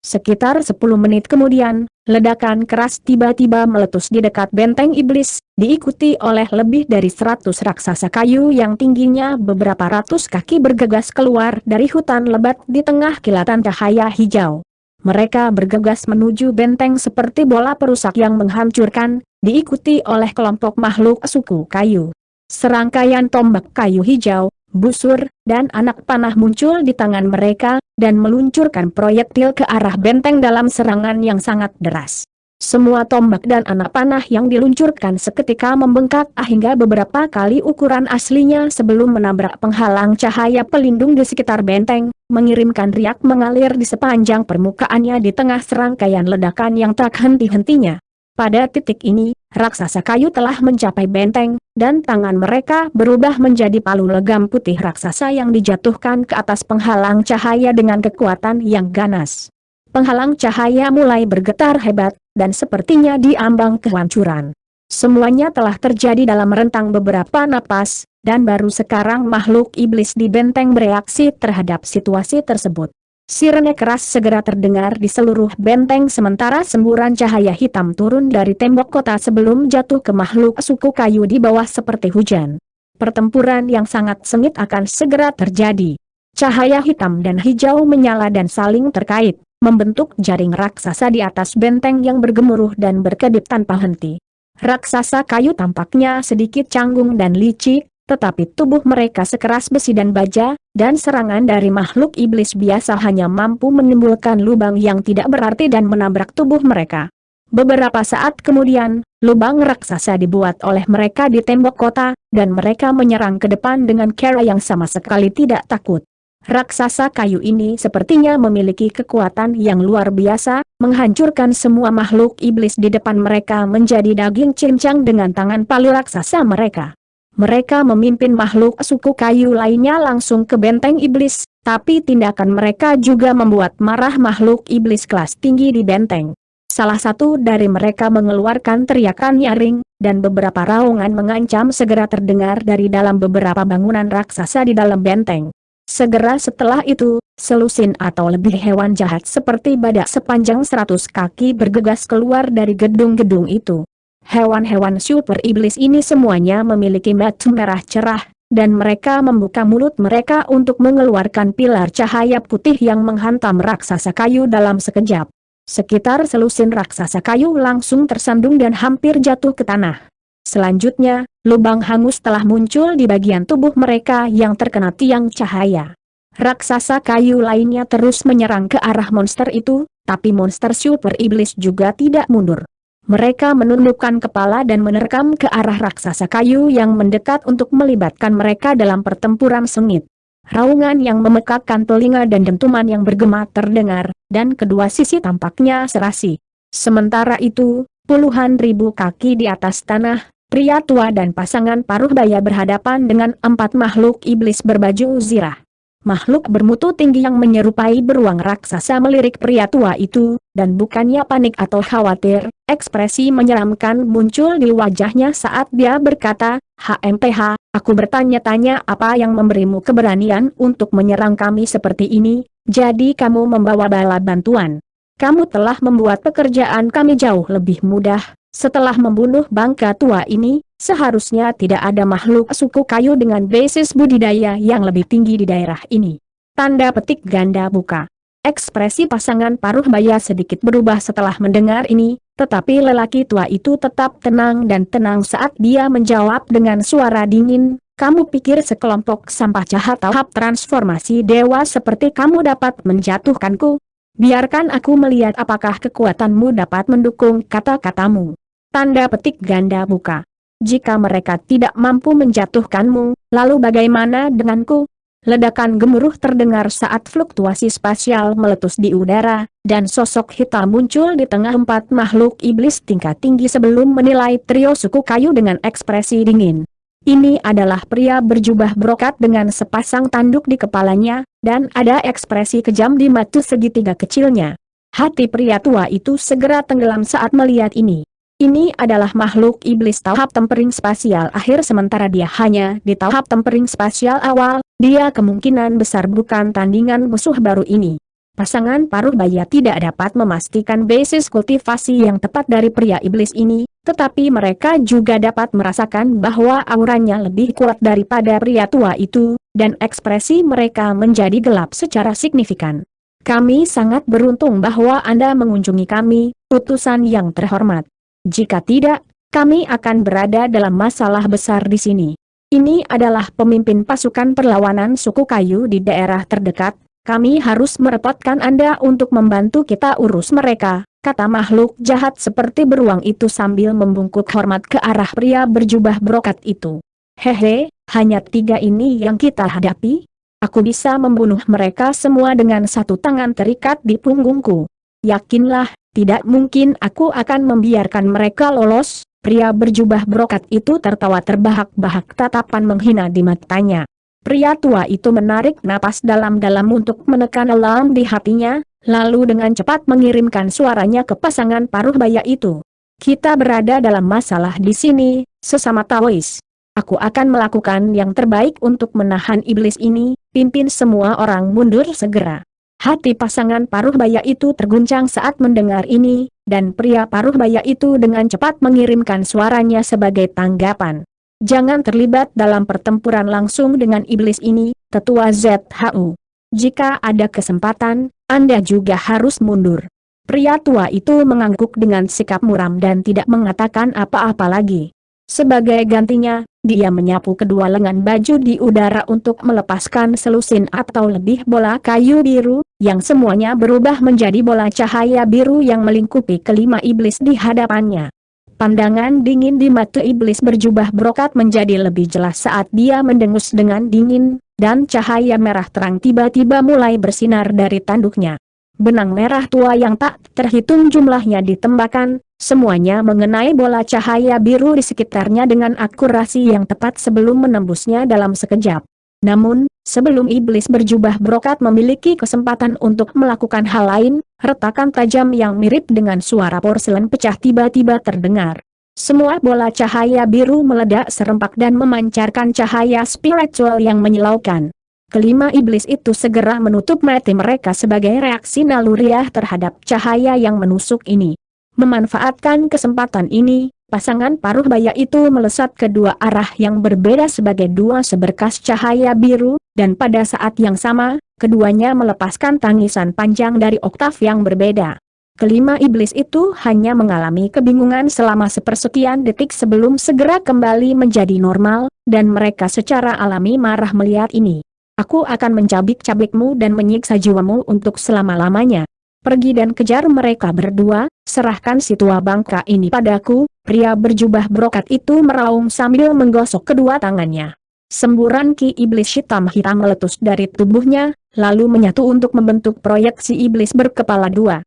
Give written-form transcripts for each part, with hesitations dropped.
Sekitar 10 menit kemudian, ledakan keras tiba-tiba meletus di dekat benteng iblis, diikuti oleh lebih dari 100 raksasa kayu yang tingginya beberapa ratus kaki bergegas keluar dari hutan lebat di tengah kilatan cahaya hijau. Mereka bergegas menuju benteng seperti bola perusak yang menghancurkan, diikuti oleh kelompok makhluk suku kayu. Serangkaian tombak kayu hijau, busur, dan anak panah muncul di tangan mereka, dan meluncurkan proyektil ke arah benteng dalam serangan yang sangat deras. Semua tombak dan anak panah yang diluncurkan seketika membengkak hingga beberapa kali ukuran aslinya sebelum menabrak penghalang cahaya pelindung di sekitar benteng, mengirimkan riak mengalir di sepanjang permukaannya di tengah serangkaian ledakan yang tak henti-hentinya. Pada titik ini, raksasa kayu telah mencapai benteng, dan tangan mereka berubah menjadi palu legam putih raksasa yang dijatuhkan ke atas penghalang cahaya dengan kekuatan yang ganas. Penghalang cahaya mulai bergetar hebat, dan sepertinya diambang kehancuran. Semuanya telah terjadi dalam rentang beberapa napas, dan baru sekarang makhluk iblis di benteng bereaksi terhadap situasi tersebut. Sirene keras segera terdengar di seluruh benteng sementara semburan cahaya hitam turun dari tembok kota sebelum jatuh ke makhluk suku kayu di bawah seperti hujan. Pertempuran yang sangat sengit akan segera terjadi. Cahaya hitam dan hijau menyala dan saling terkait, membentuk jaring raksasa di atas benteng yang bergemuruh dan berkedip tanpa henti. Raksasa kayu tampaknya sedikit canggung dan licik, tetapi tubuh mereka sekeras besi dan baja, dan serangan dari makhluk iblis biasa hanya mampu menimbulkan lubang yang tidak berarti dan menabrak tubuh mereka. Beberapa saat kemudian, lubang raksasa dibuat oleh mereka di tembok kota, dan mereka menyerang ke depan dengan cara yang sama sekali tidak takut. Raksasa kayu ini sepertinya memiliki kekuatan yang luar biasa, menghancurkan semua makhluk iblis di depan mereka menjadi daging cincang dengan tangan palu raksasa mereka. Mereka memimpin makhluk suku kayu lainnya langsung ke benteng iblis, tapi tindakan mereka juga membuat marah makhluk iblis kelas tinggi di benteng. Salah satu dari mereka mengeluarkan teriakan nyaring, dan beberapa raungan mengancam segera terdengar dari dalam beberapa bangunan raksasa di dalam benteng. Segera setelah itu, selusin atau lebih hewan jahat seperti badak sepanjang 100 kaki bergegas keluar dari gedung-gedung itu. Hewan-hewan super iblis ini semuanya memiliki mata merah cerah, dan mereka membuka mulut mereka untuk mengeluarkan pilar cahaya putih yang menghantam raksasa kayu dalam sekejap. Sekitar selusin raksasa kayu langsung tersandung dan hampir jatuh ke tanah. Selanjutnya, lubang hangus telah muncul di bagian tubuh mereka yang terkena tiang cahaya. Raksasa kayu lainnya terus menyerang ke arah monster itu, tapi monster super iblis juga tidak mundur. Mereka menundukkan kepala dan menerkam ke arah raksasa kayu yang mendekat untuk melibatkan mereka dalam pertempuran sengit. Raungan yang memekakkan telinga dan dentuman yang bergema terdengar, dan kedua sisi tampaknya serasi. Sementara itu, puluhan ribu kaki di atas tanah, pria tua dan pasangan paruh baya berhadapan dengan 4 makhluk iblis berbaju zirah. Makhluk bermutu tinggi yang menyerupai beruang raksasa melirik pria tua itu, dan bukannya panik atau khawatir, ekspresi menyeramkan muncul di wajahnya saat dia berkata, "HMTH, aku bertanya-tanya apa yang memberimu keberanian untuk menyerang kami seperti ini, jadi kamu membawa bala bantuan. Kamu telah membuat pekerjaan kami jauh lebih mudah. Setelah membunuh bangka tua ini, seharusnya tidak ada makhluk suku kayu dengan basis budidaya yang lebih tinggi di daerah ini." Tanda petik ganda buka. Ekspresi pasangan paruh baya sedikit berubah setelah mendengar ini, tetapi lelaki tua itu tetap tenang dan tenang saat dia menjawab dengan suara dingin, "Kamu pikir sekelompok sampah jahat tahap transformasi dewa seperti kamu dapat menjatuhkanku? Biarkan aku melihat apakah kekuatanmu dapat mendukung kata-katamu." Tanda petik ganda buka. Jika mereka tidak mampu menjatuhkanmu, lalu bagaimana denganku? Ledakan gemuruh terdengar saat fluktuasi spasial meletus di udara, dan sosok hitam muncul di tengah 4 makhluk iblis tingkat tinggi sebelum menilai trio suku kayu dengan ekspresi dingin. Ini adalah pria berjubah brokat dengan sepasang tanduk di kepalanya, dan ada ekspresi kejam di mata segitiga kecilnya. Hati pria tua itu segera tenggelam saat melihat ini. Ini adalah makhluk iblis tahap tempering spasial akhir sementara dia hanya di tahap tempering spasial awal, dia kemungkinan besar bukan tandingan musuh baru ini. Pasangan paruh baya tidak dapat memastikan basis kultivasi yang tepat dari pria iblis ini, tetapi mereka juga dapat merasakan bahwa auranya lebih kuat daripada pria tua itu, dan ekspresi mereka menjadi gelap secara signifikan. Kami sangat beruntung bahwa Anda mengunjungi kami, utusan yang terhormat. Jika tidak, kami akan berada dalam masalah besar di sini. Ini adalah pemimpin pasukan perlawanan suku kayu di daerah terdekat. Kami harus merepotkan Anda untuk membantu kita urus mereka, kata makhluk jahat seperti beruang itu sambil membungkuk hormat ke arah pria berjubah brokat itu. Hehe, hanya 3 ini yang kita hadapi? Aku bisa membunuh mereka semua dengan satu tangan terikat di punggungku. Yakinlah, tidak mungkin aku akan membiarkan mereka lolos. Pria berjubah brokat itu tertawa terbahak-bahak, tatapan menghina di matanya. Pria tua itu menarik napas dalam-dalam untuk menekan alarm di hatinya, lalu dengan cepat mengirimkan suaranya ke pasangan paruh baya itu. Kita berada dalam masalah di sini, sesama Taois. Aku akan melakukan yang terbaik untuk menahan iblis ini, pimpin semua orang mundur segera. Hati pasangan paruh baya itu terguncang saat mendengar ini, dan pria paruh baya itu dengan cepat mengirimkan suaranya sebagai tanggapan. Jangan terlibat dalam pertempuran langsung dengan iblis ini, Tetua ZHU. Jika ada kesempatan, Anda juga harus mundur. Pria tua itu mengangguk dengan sikap muram dan tidak mengatakan apa-apa lagi. Sebagai gantinya, dia menyapu kedua lengan baju di udara untuk melepaskan selusin atau lebih bola kayu biru, yang semuanya berubah menjadi bola cahaya biru yang melingkupi kelima iblis di hadapannya. Pandangan dingin di mata iblis berjubah brokat menjadi lebih jelas saat dia mendengus dengan dingin, dan cahaya merah terang tiba-tiba mulai bersinar dari tanduknya. Benang merah tua yang tak terhitung jumlahnya ditembakkan, semuanya mengenai bola cahaya biru di sekitarnya dengan akurasi yang tepat sebelum menembusnya dalam sekejap. Namun, sebelum iblis berjubah brokat memiliki kesempatan untuk melakukan hal lain, retakan tajam yang mirip dengan suara porselen pecah tiba-tiba terdengar. Semua bola cahaya biru meledak serempak dan memancarkan cahaya spiritual yang menyilaukan. Kelima iblis itu segera menutup mata mereka sebagai reaksi naluriah terhadap cahaya yang menusuk ini. Memanfaatkan kesempatan ini, pasangan paruh baya itu melesat ke dua arah yang berbeda sebagai dua seberkas cahaya biru, dan pada saat yang sama, keduanya melepaskan tangisan panjang dari oktav yang berbeda. Kelima iblis itu hanya mengalami kebingungan selama sepersekian detik sebelum segera kembali menjadi normal, dan mereka secara alami marah melihat ini. Aku akan mencabik-cabikmu dan menyiksa jiwamu untuk selama-lamanya. Pergi dan kejar mereka berdua, serahkan si tua bangka ini padaku. Pria berjubah brokat itu meraung sambil menggosok kedua tangannya. Semburan ki iblis hitam-hitam meletus dari tubuhnya, lalu menyatu untuk membentuk proyeksi iblis berkepala dua.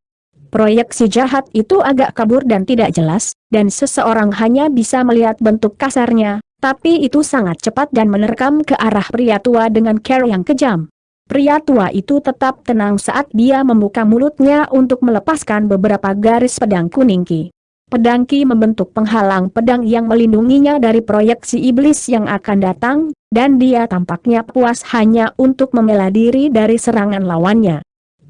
Proyeksi jahat itu agak kabur dan tidak jelas, dan seseorang hanya bisa melihat bentuk kasarnya, tapi itu sangat cepat dan menerkam ke arah pria tua dengan cara yang kejam. Pria tua itu tetap tenang saat dia membuka mulutnya untuk melepaskan beberapa garis pedang kuning ki. Pedang ki membentuk penghalang pedang yang melindunginya dari proyeksi iblis yang akan datang, dan dia tampaknya puas hanya untuk membela diri dari serangan lawannya.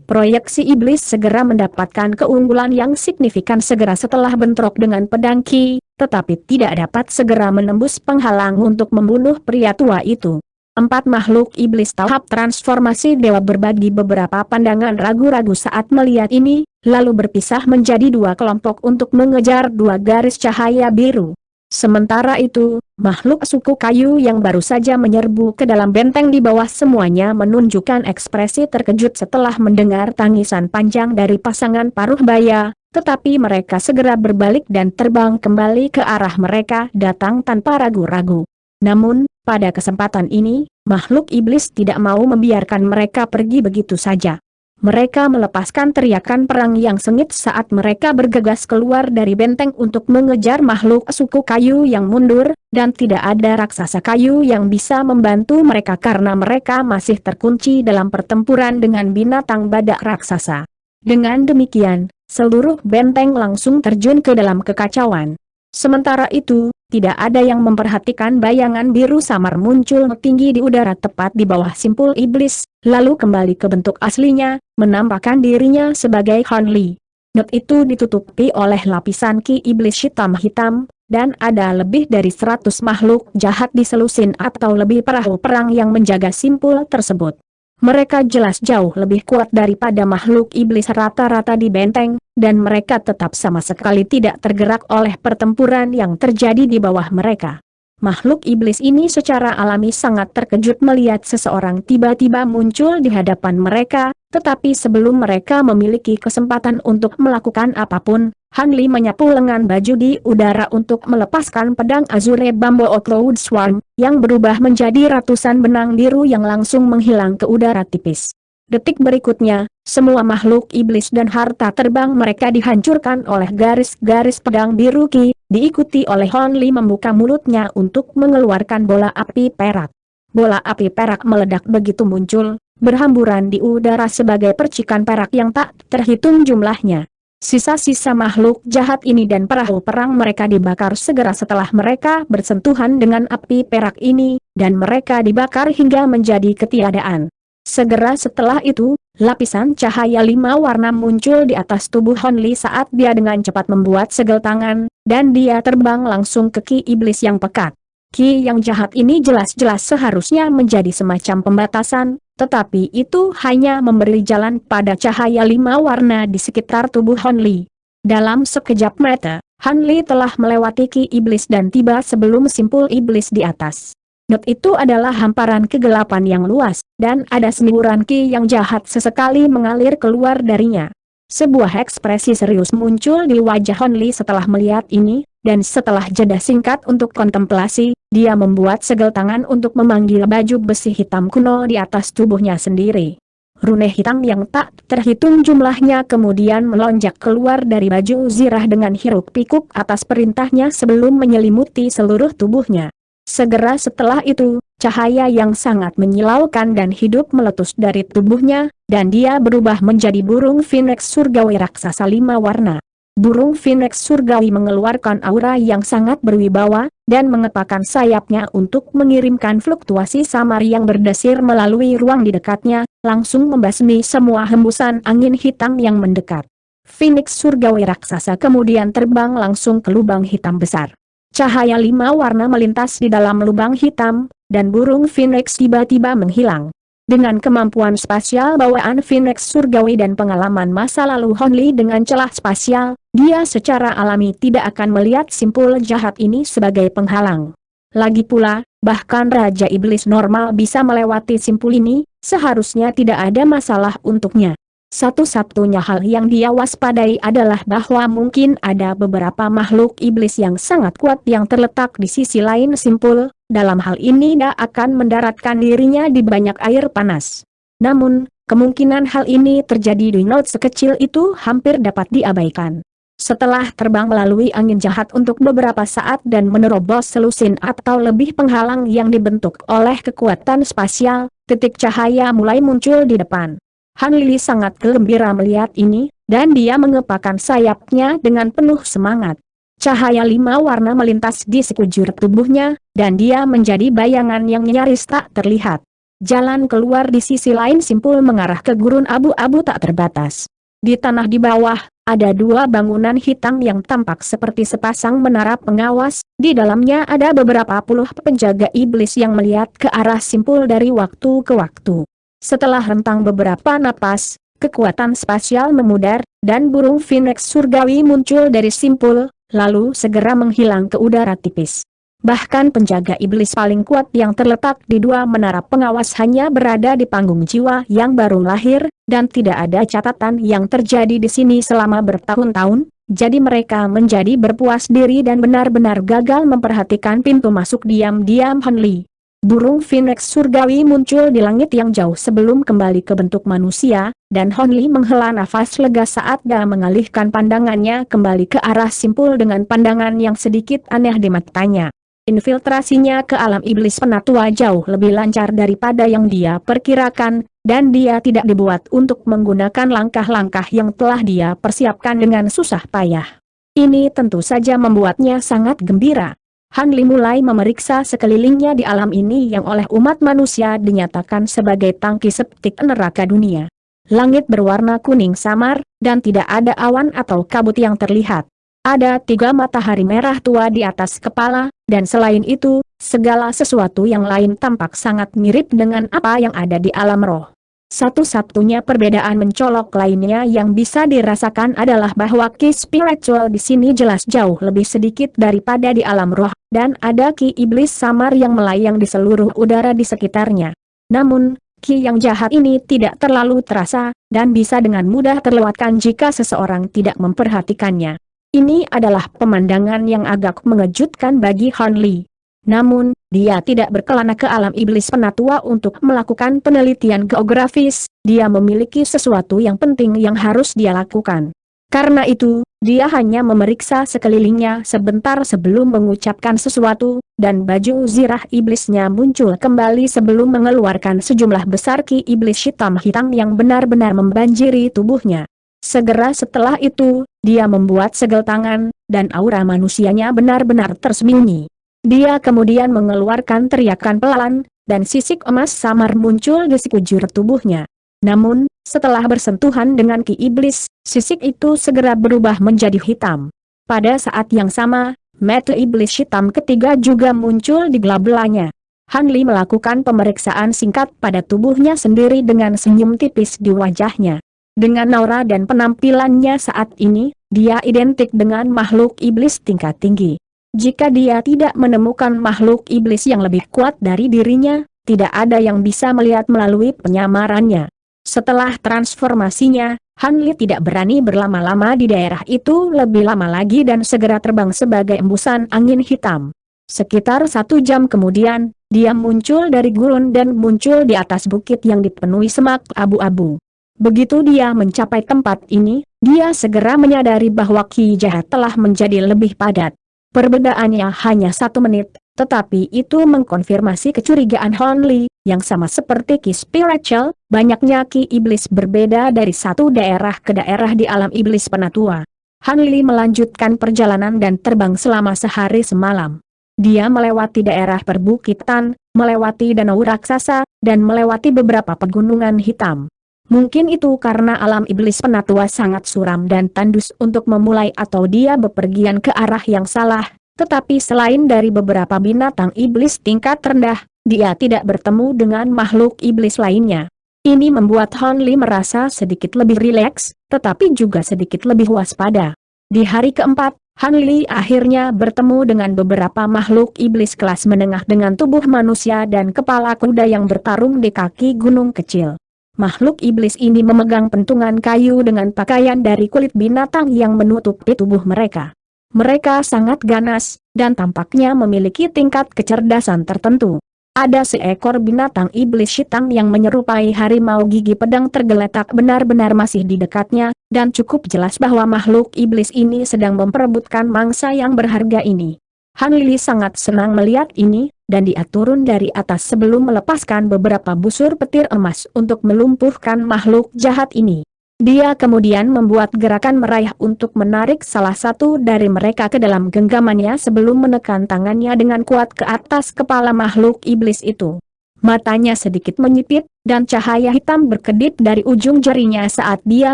Proyeksi iblis segera mendapatkan keunggulan yang signifikan segera setelah bentrok dengan pedang ki, tetapi tidak dapat segera menembus penghalang untuk membunuh pria tua itu. 4 makhluk iblis tahap transformasi dewa berbagi beberapa pandangan ragu-ragu saat melihat ini, lalu berpisah menjadi 2 kelompok untuk mengejar 2 garis cahaya biru. Sementara itu, makhluk suku kayu yang baru saja menyerbu ke dalam benteng di bawah semuanya menunjukkan ekspresi terkejut setelah mendengar tangisan panjang dari pasangan paruh baya, tetapi mereka segera berbalik dan terbang kembali ke arah mereka datang tanpa ragu-ragu. Namun, pada kesempatan ini, makhluk iblis tidak mau membiarkan mereka pergi begitu saja. Mereka melepaskan teriakan perang yang sengit saat mereka bergegas keluar dari benteng untuk mengejar makhluk suku kayu yang mundur, dan tidak ada raksasa kayu yang bisa membantu mereka karena mereka masih terkunci dalam pertempuran dengan binatang badak raksasa. Dengan demikian, seluruh benteng langsung terjun ke dalam kekacauan. Sementara itu, tidak ada yang memperhatikan bayangan biru samar muncul tinggi di udara tepat di bawah simpul iblis, lalu kembali ke bentuk aslinya, menampakkan dirinya sebagai Han Li. Not itu ditutupi oleh lapisan ki iblis hitam-hitam, dan ada lebih dari 100 makhluk jahat di selusin atau lebih perahu perang yang menjaga simpul tersebut. Mereka jelas jauh lebih kuat daripada makhluk iblis rata-rata di benteng, dan mereka tetap sama sekali tidak tergerak oleh pertempuran yang terjadi di bawah mereka. Makhluk iblis ini secara alami sangat terkejut melihat seseorang tiba-tiba muncul di hadapan mereka, tetapi sebelum mereka memiliki kesempatan untuk melakukan apapun, Han Li menyapu lengan baju di udara untuk melepaskan pedang Azure Bamboo Cloud Swarm, yang berubah menjadi ratusan benang biru yang langsung menghilang ke udara tipis. Detik berikutnya, semua makhluk iblis dan harta terbang mereka dihancurkan oleh garis-garis pedang biru Ki, diikuti oleh Han Li membuka mulutnya untuk mengeluarkan bola api perak. Bola api perak meledak begitu muncul, berhamburan di udara sebagai percikan perak yang tak terhitung jumlahnya. Sisa-sisa makhluk jahat ini dan perahu perang mereka dibakar segera setelah mereka bersentuhan dengan api perak ini, dan mereka dibakar hingga menjadi ketiadaan. Segera setelah itu, lapisan cahaya 5 warna muncul di atas tubuh Han Li saat dia dengan cepat membuat segel tangan, dan dia terbang langsung ke ki iblis yang pekat. Ki yang jahat ini jelas-jelas seharusnya menjadi semacam pembatasan, tetapi itu hanya memberi jalan pada cahaya 5 warna di sekitar tubuh Han Li. Dalam sekejap mata, Han Li telah melewati ki iblis dan tiba sebelum simpul iblis di atas. Not itu adalah hamparan kegelapan yang luas, dan ada semburan ki yang jahat sesekali mengalir keluar darinya. Sebuah ekspresi serius muncul di wajah Han Li setelah melihat ini, dan setelah jeda singkat untuk kontemplasi, dia membuat segel tangan untuk memanggil baju besi hitam kuno di atas tubuhnya sendiri. Rune hitam yang tak terhitung jumlahnya kemudian melonjak keluar dari baju zirah dengan hiruk-pikuk atas perintahnya sebelum menyelimuti seluruh tubuhnya. Segera setelah itu, cahaya yang sangat menyilaukan dan hidup meletus dari tubuhnya, dan dia berubah menjadi burung phoenix surgawi raksasa 5 warna. Burung phoenix surgawi mengeluarkan aura yang sangat berwibawa, dan mengepakkan sayapnya untuk mengirimkan fluktuasi samar yang berdesir melalui ruang di dekatnya, langsung membasmi semua hembusan angin hitam yang mendekat. Phoenix surgawi raksasa kemudian terbang langsung ke lubang hitam besar. Cahaya 5 warna melintas di dalam lubang hitam, dan burung phoenix tiba-tiba menghilang. Dengan kemampuan spasial bawaan phoenix surgawi dan pengalaman masa lalu Han Li dengan celah spasial, dia secara alami tidak akan melihat simpul jahat ini sebagai penghalang. Lagi pula, bahkan Raja Iblis normal bisa melewati simpul ini, seharusnya tidak ada masalah untuknya. Satu-satunya hal yang dia waspadai adalah bahwa mungkin ada beberapa makhluk iblis yang sangat kuat yang terletak di sisi lain simpul, dalam hal ini dia akan mendaratkan dirinya di banyak air panas. Namun, kemungkinan hal ini terjadi di not sekecil itu hampir dapat diabaikan. Setelah terbang melalui angin jahat untuk beberapa saat dan menerobos selusin atau lebih penghalang yang dibentuk oleh kekuatan spasial, titik cahaya mulai muncul di depan. Han Li sangat gembira melihat ini, dan dia mengepakkan sayapnya dengan penuh semangat. Cahaya 5 warna melintas di sekujur tubuhnya, dan dia menjadi bayangan yang nyaris tak terlihat. Jalan keluar di sisi lain simpul mengarah ke gurun abu-abu tak terbatas. Di tanah di bawah, ada 2 bangunan hitam yang tampak seperti sepasang menara pengawas, di dalamnya ada beberapa puluh penjaga iblis yang melihat ke arah simpul dari waktu ke waktu. Setelah rentang beberapa napas, kekuatan spasial memudar, dan burung phoenix surgawi muncul dari simpul, lalu segera menghilang ke udara tipis. Bahkan penjaga iblis paling kuat yang terletak di 2 menara pengawas hanya berada di panggung jiwa yang baru lahir, dan tidak ada catatan yang terjadi di sini selama bertahun-tahun, jadi mereka menjadi berpuas diri dan benar-benar gagal memperhatikan pintu masuk diam-diam Han Li. Burung phoenix surgawi muncul di langit yang jauh sebelum kembali ke bentuk manusia, dan Han Li menghela nafas lega saat dia mengalihkan pandangannya kembali ke arah simpul dengan pandangan yang sedikit aneh di matanya. Infiltrasinya ke alam iblis penatua jauh lebih lancar daripada yang dia perkirakan, dan dia tidak dibuat untuk menggunakan langkah-langkah yang telah dia persiapkan dengan susah payah. Ini tentu saja membuatnya sangat gembira. Han Li mulai memeriksa sekelilingnya di alam ini yang oleh umat manusia dinyatakan sebagai tangki septik neraka dunia. Langit berwarna kuning samar, dan tidak ada awan atau kabut yang terlihat. Ada 3 matahari merah tua di atas kepala, dan selain itu, segala sesuatu yang lain tampak sangat mirip dengan apa yang ada di alam roh. Satu-satunya perbedaan mencolok lainnya yang bisa dirasakan adalah bahwa ki spiritual di sini jelas jauh lebih sedikit daripada di alam roh, dan ada ki iblis samar yang melayang di seluruh udara di sekitarnya. Namun, ki yang jahat ini tidak terlalu terasa, dan bisa dengan mudah terlewatkan jika seseorang tidak memperhatikannya. Ini adalah pemandangan yang agak mengejutkan bagi Han Li. Namun, dia tidak berkelana ke alam iblis penatua untuk melakukan penelitian geografis, dia memiliki sesuatu yang penting yang harus dia lakukan. Karena itu, dia hanya memeriksa sekelilingnya sebentar sebelum mengucapkan sesuatu, dan baju zirah iblisnya muncul kembali sebelum mengeluarkan sejumlah besar ki iblis hitam-hitam yang benar-benar membanjiri tubuhnya. Segera setelah itu, dia membuat segel tangan, dan aura manusianya benar-benar tersembunyi. Dia kemudian mengeluarkan teriakan pelan, dan sisik emas samar muncul di sekujur tubuhnya. Namun, setelah bersentuhan dengan ki iblis, sisik itu segera berubah menjadi hitam. Pada saat yang sama, mata iblis hitam ketiga juga muncul di bela-belanya. Han Li melakukan pemeriksaan singkat pada tubuhnya sendiri dengan senyum tipis di wajahnya. Dengan aura dan penampilannya saat ini, dia identik dengan makhluk iblis tingkat tinggi. Jika dia tidak menemukan makhluk iblis yang lebih kuat dari dirinya, tidak ada yang bisa melihat melalui penyamarannya. Setelah transformasinya, Han Li tidak berani berlama-lama di daerah itu lebih lama lagi dan segera terbang sebagai embusan angin hitam. Sekitar 1 jam kemudian, dia muncul dari gurun dan muncul di atas bukit yang dipenuhi semak abu-abu. Begitu dia mencapai tempat ini, dia segera menyadari bahwa ki jahat telah menjadi lebih padat. Perbedaannya hanya 1 menit, tetapi itu mengkonfirmasi kecurigaan Han Li, yang sama seperti ki spiritual, banyaknya ki iblis berbeda dari satu daerah ke daerah di alam iblis penatua. Han Li melanjutkan perjalanan dan terbang selama sehari semalam. Dia melewati daerah perbukitan, melewati danau raksasa, dan melewati beberapa pegunungan hitam. Mungkin itu karena alam iblis penatua sangat suram dan tandus untuk memulai atau dia bepergian ke arah yang salah, tetapi selain dari beberapa binatang iblis tingkat rendah, dia tidak bertemu dengan makhluk iblis lainnya. Ini membuat Han Li merasa sedikit lebih rileks, tetapi juga sedikit lebih waspada. Di hari keempat, Han Li akhirnya bertemu dengan beberapa makhluk iblis kelas menengah dengan tubuh manusia dan kepala kuda yang bertarung di kaki gunung kecil. Makhluk iblis ini memegang pentungan kayu dengan pakaian dari kulit binatang yang menutupi tubuh mereka. Mereka sangat ganas, dan tampaknya memiliki tingkat kecerdasan tertentu. Ada seekor binatang iblis hitam yang menyerupai harimau gigi pedang tergeletak benar-benar masih di dekatnya, dan cukup jelas bahwa makhluk iblis ini sedang memperebutkan mangsa yang berharga ini. Han Li sangat senang melihat ini, dan dia turun dari atas sebelum melepaskan beberapa busur petir emas untuk melumpuhkan makhluk jahat ini. Dia kemudian membuat gerakan meraih untuk menarik salah satu dari mereka ke dalam genggamannya sebelum menekan tangannya dengan kuat ke atas kepala makhluk iblis itu. Matanya sedikit menyipit, dan cahaya hitam berkedip dari ujung jarinya saat dia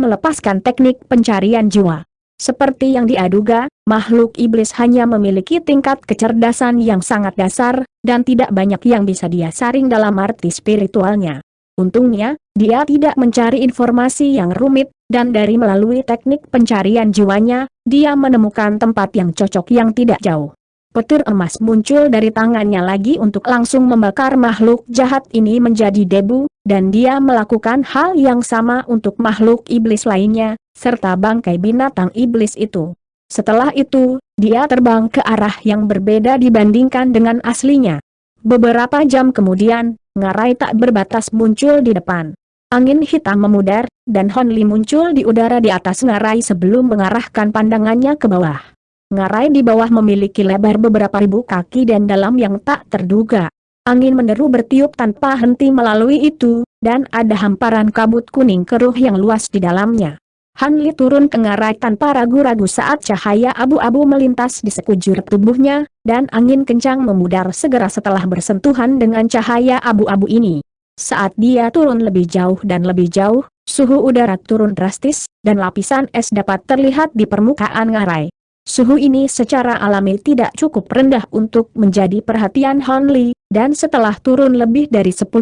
melepaskan teknik pencarian jiwa. Seperti yang dia duga, makhluk iblis hanya memiliki tingkat kecerdasan yang sangat dasar, dan tidak banyak yang bisa dia saring dalam arti spiritualnya. Untungnya, dia tidak mencari informasi yang rumit, dan dari melalui teknik pencarian jiwanya, dia menemukan tempat yang cocok yang tidak jauh. Petir emas muncul dari tangannya lagi untuk langsung membakar makhluk jahat ini menjadi debu, dan dia melakukan hal yang sama untuk makhluk iblis lainnya, serta bangkai binatang iblis itu. Setelah itu, dia terbang ke arah yang berbeda dibandingkan dengan aslinya. Beberapa jam kemudian, ngarai tak berbatas muncul di depan. Angin hitam memudar, dan Han Li muncul di udara di atas ngarai sebelum mengarahkan pandangannya ke bawah. Ngarai di bawah memiliki lebar beberapa ribu kaki dan dalam yang tak terduga. Angin menderu bertiup tanpa henti melalui itu, dan ada hamparan kabut kuning keruh yang luas di dalamnya. Han Li turun ke ngarai tanpa ragu-ragu saat cahaya abu-abu melintas di sekujur tubuhnya, dan angin kencang memudar segera setelah bersentuhan dengan cahaya abu-abu ini. Saat dia turun lebih jauh dan lebih jauh, suhu udara turun drastis, dan lapisan es dapat terlihat di permukaan ngarai. Suhu ini secara alami tidak cukup rendah untuk menjadi perhatian Han Li, dan setelah turun lebih dari 10.000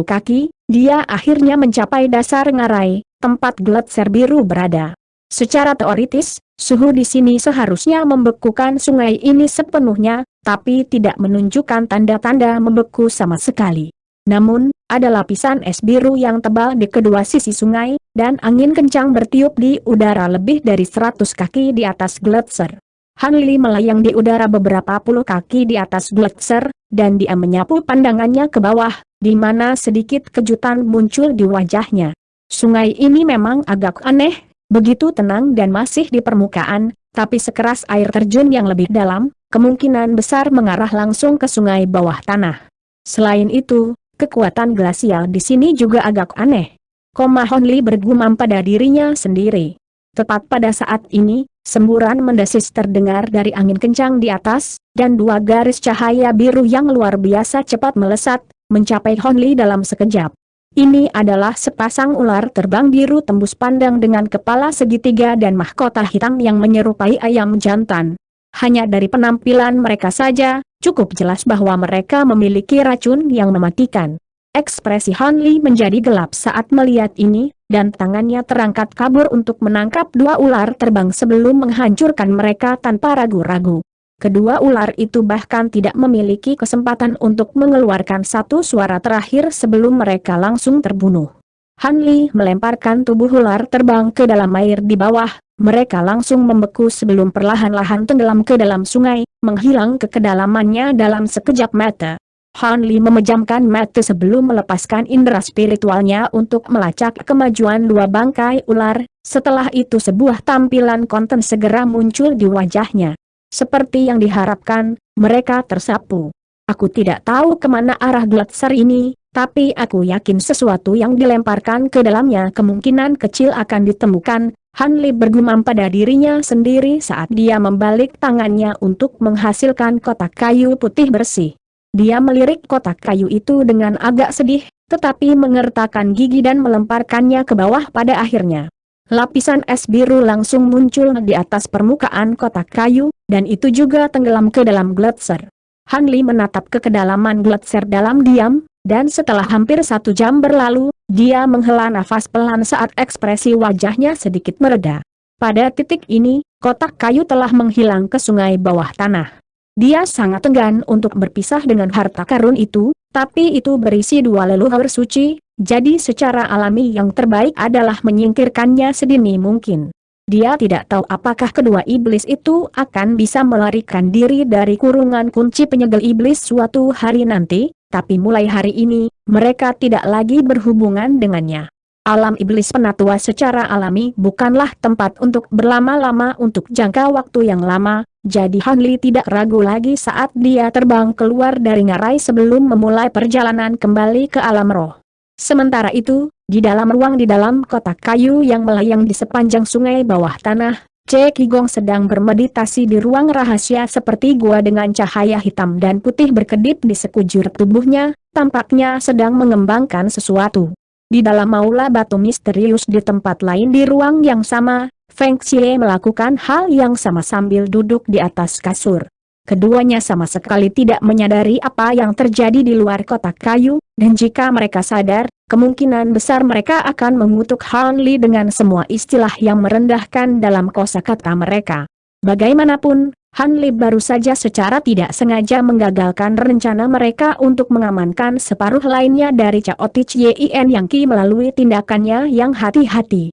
kaki, dia akhirnya mencapai dasar ngarai, tempat gletser biru berada. Secara teoritis, suhu di sini seharusnya membekukan sungai ini sepenuhnya, tapi tidak menunjukkan tanda-tanda membeku sama sekali. Namun, ada lapisan es biru yang tebal di kedua sisi sungai, dan angin kencang bertiup di udara lebih dari 100 kaki di atas gletser. Han Li melayang di udara beberapa puluh kaki di atas gletser, dan dia menyapu pandangannya ke bawah, di mana sedikit kejutan muncul di wajahnya. Sungai ini memang agak aneh, begitu tenang dan masih di permukaan, tapi sekeras air terjun yang lebih dalam, kemungkinan besar mengarah langsung ke sungai bawah tanah. Selain itu, kekuatan glasial di sini juga agak aneh. Han Li bergumam pada dirinya sendiri. Tepat pada saat ini, semburan mendesis terdengar dari angin kencang di atas, dan dua garis cahaya biru yang luar biasa cepat melesat, mencapai Han Li dalam sekejap. Ini adalah sepasang ular terbang biru tembus pandang dengan kepala segitiga dan mahkota hitam yang menyerupai ayam jantan. Hanya dari penampilan mereka saja, cukup jelas bahwa mereka memiliki racun yang mematikan. Ekspresi Han Li menjadi gelap saat melihat ini, dan tangannya terangkat kabur untuk menangkap dua ular terbang sebelum menghancurkan mereka tanpa ragu-ragu. Kedua ular itu bahkan tidak memiliki kesempatan untuk mengeluarkan satu suara terakhir sebelum mereka langsung terbunuh. Han Li melemparkan tubuh ular terbang ke dalam air di bawah, mereka langsung membeku sebelum perlahan-lahan tenggelam ke dalam sungai, menghilang ke kedalamannya dalam sekejap mata. Han Li memejamkan mata sebelum melepaskan indera spiritualnya untuk melacak kemajuan dua bangkai ular, setelah itu sebuah tampilan konten segera muncul di wajahnya. Seperti yang diharapkan, mereka tersapu. Aku tidak tahu kemana arah gletser ini, tapi aku yakin sesuatu yang dilemparkan ke dalamnya kemungkinan kecil akan ditemukan. Han Li bergumam pada dirinya sendiri saat dia membalik tangannya untuk menghasilkan kotak kayu putih bersih. Dia melirik kotak kayu itu dengan agak sedih, tetapi mengertakkan gigi dan melemparkannya ke bawah pada akhirnya. Lapisan es biru langsung muncul di atas permukaan kotak kayu, dan itu juga tenggelam ke dalam gletser. Han Li menatap ke kedalaman gletser dalam diam, dan setelah hampir 1 jam berlalu, dia menghela nafas pelan saat ekspresi wajahnya sedikit mereda. Pada titik ini, kotak kayu telah menghilang ke sungai bawah tanah. Dia sangat enggan untuk berpisah dengan harta karun itu, tapi itu berisi 2 leluhur suci, jadi secara alami yang terbaik adalah menyingkirkannya sedini mungkin. Dia tidak tahu apakah kedua iblis itu akan bisa melarikan diri dari kurungan kunci penyegel iblis suatu hari nanti, tapi mulai hari ini, mereka tidak lagi berhubungan dengannya. Alam iblis penatua secara alami bukanlah tempat untuk berlama-lama untuk jangka waktu yang lama, jadi Han Li tidak ragu lagi saat dia terbang keluar dari ngarai sebelum memulai perjalanan kembali ke alam roh. Sementara itu, di dalam ruang di dalam kotak kayu yang melayang di sepanjang sungai bawah tanah, Che Qigong sedang bermeditasi di ruang rahasia seperti gua dengan cahaya hitam dan putih berkedip di sekujur tubuhnya, tampaknya sedang mengembangkan sesuatu. Di dalam aula batu misterius di tempat lain di ruang yang sama, Feng Xie melakukan hal yang sama sambil duduk di atas kasur. Keduanya sama sekali tidak menyadari apa yang terjadi di luar kotak kayu, dan jika mereka sadar, kemungkinan besar mereka akan mengutuk Han Li dengan semua istilah yang merendahkan dalam kosakata mereka. Bagaimanapun, Han Li baru saja secara tidak sengaja menggagalkan rencana mereka untuk mengamankan separuh lainnya dari Cao Yen Yang Qi melalui tindakannya yang hati-hati.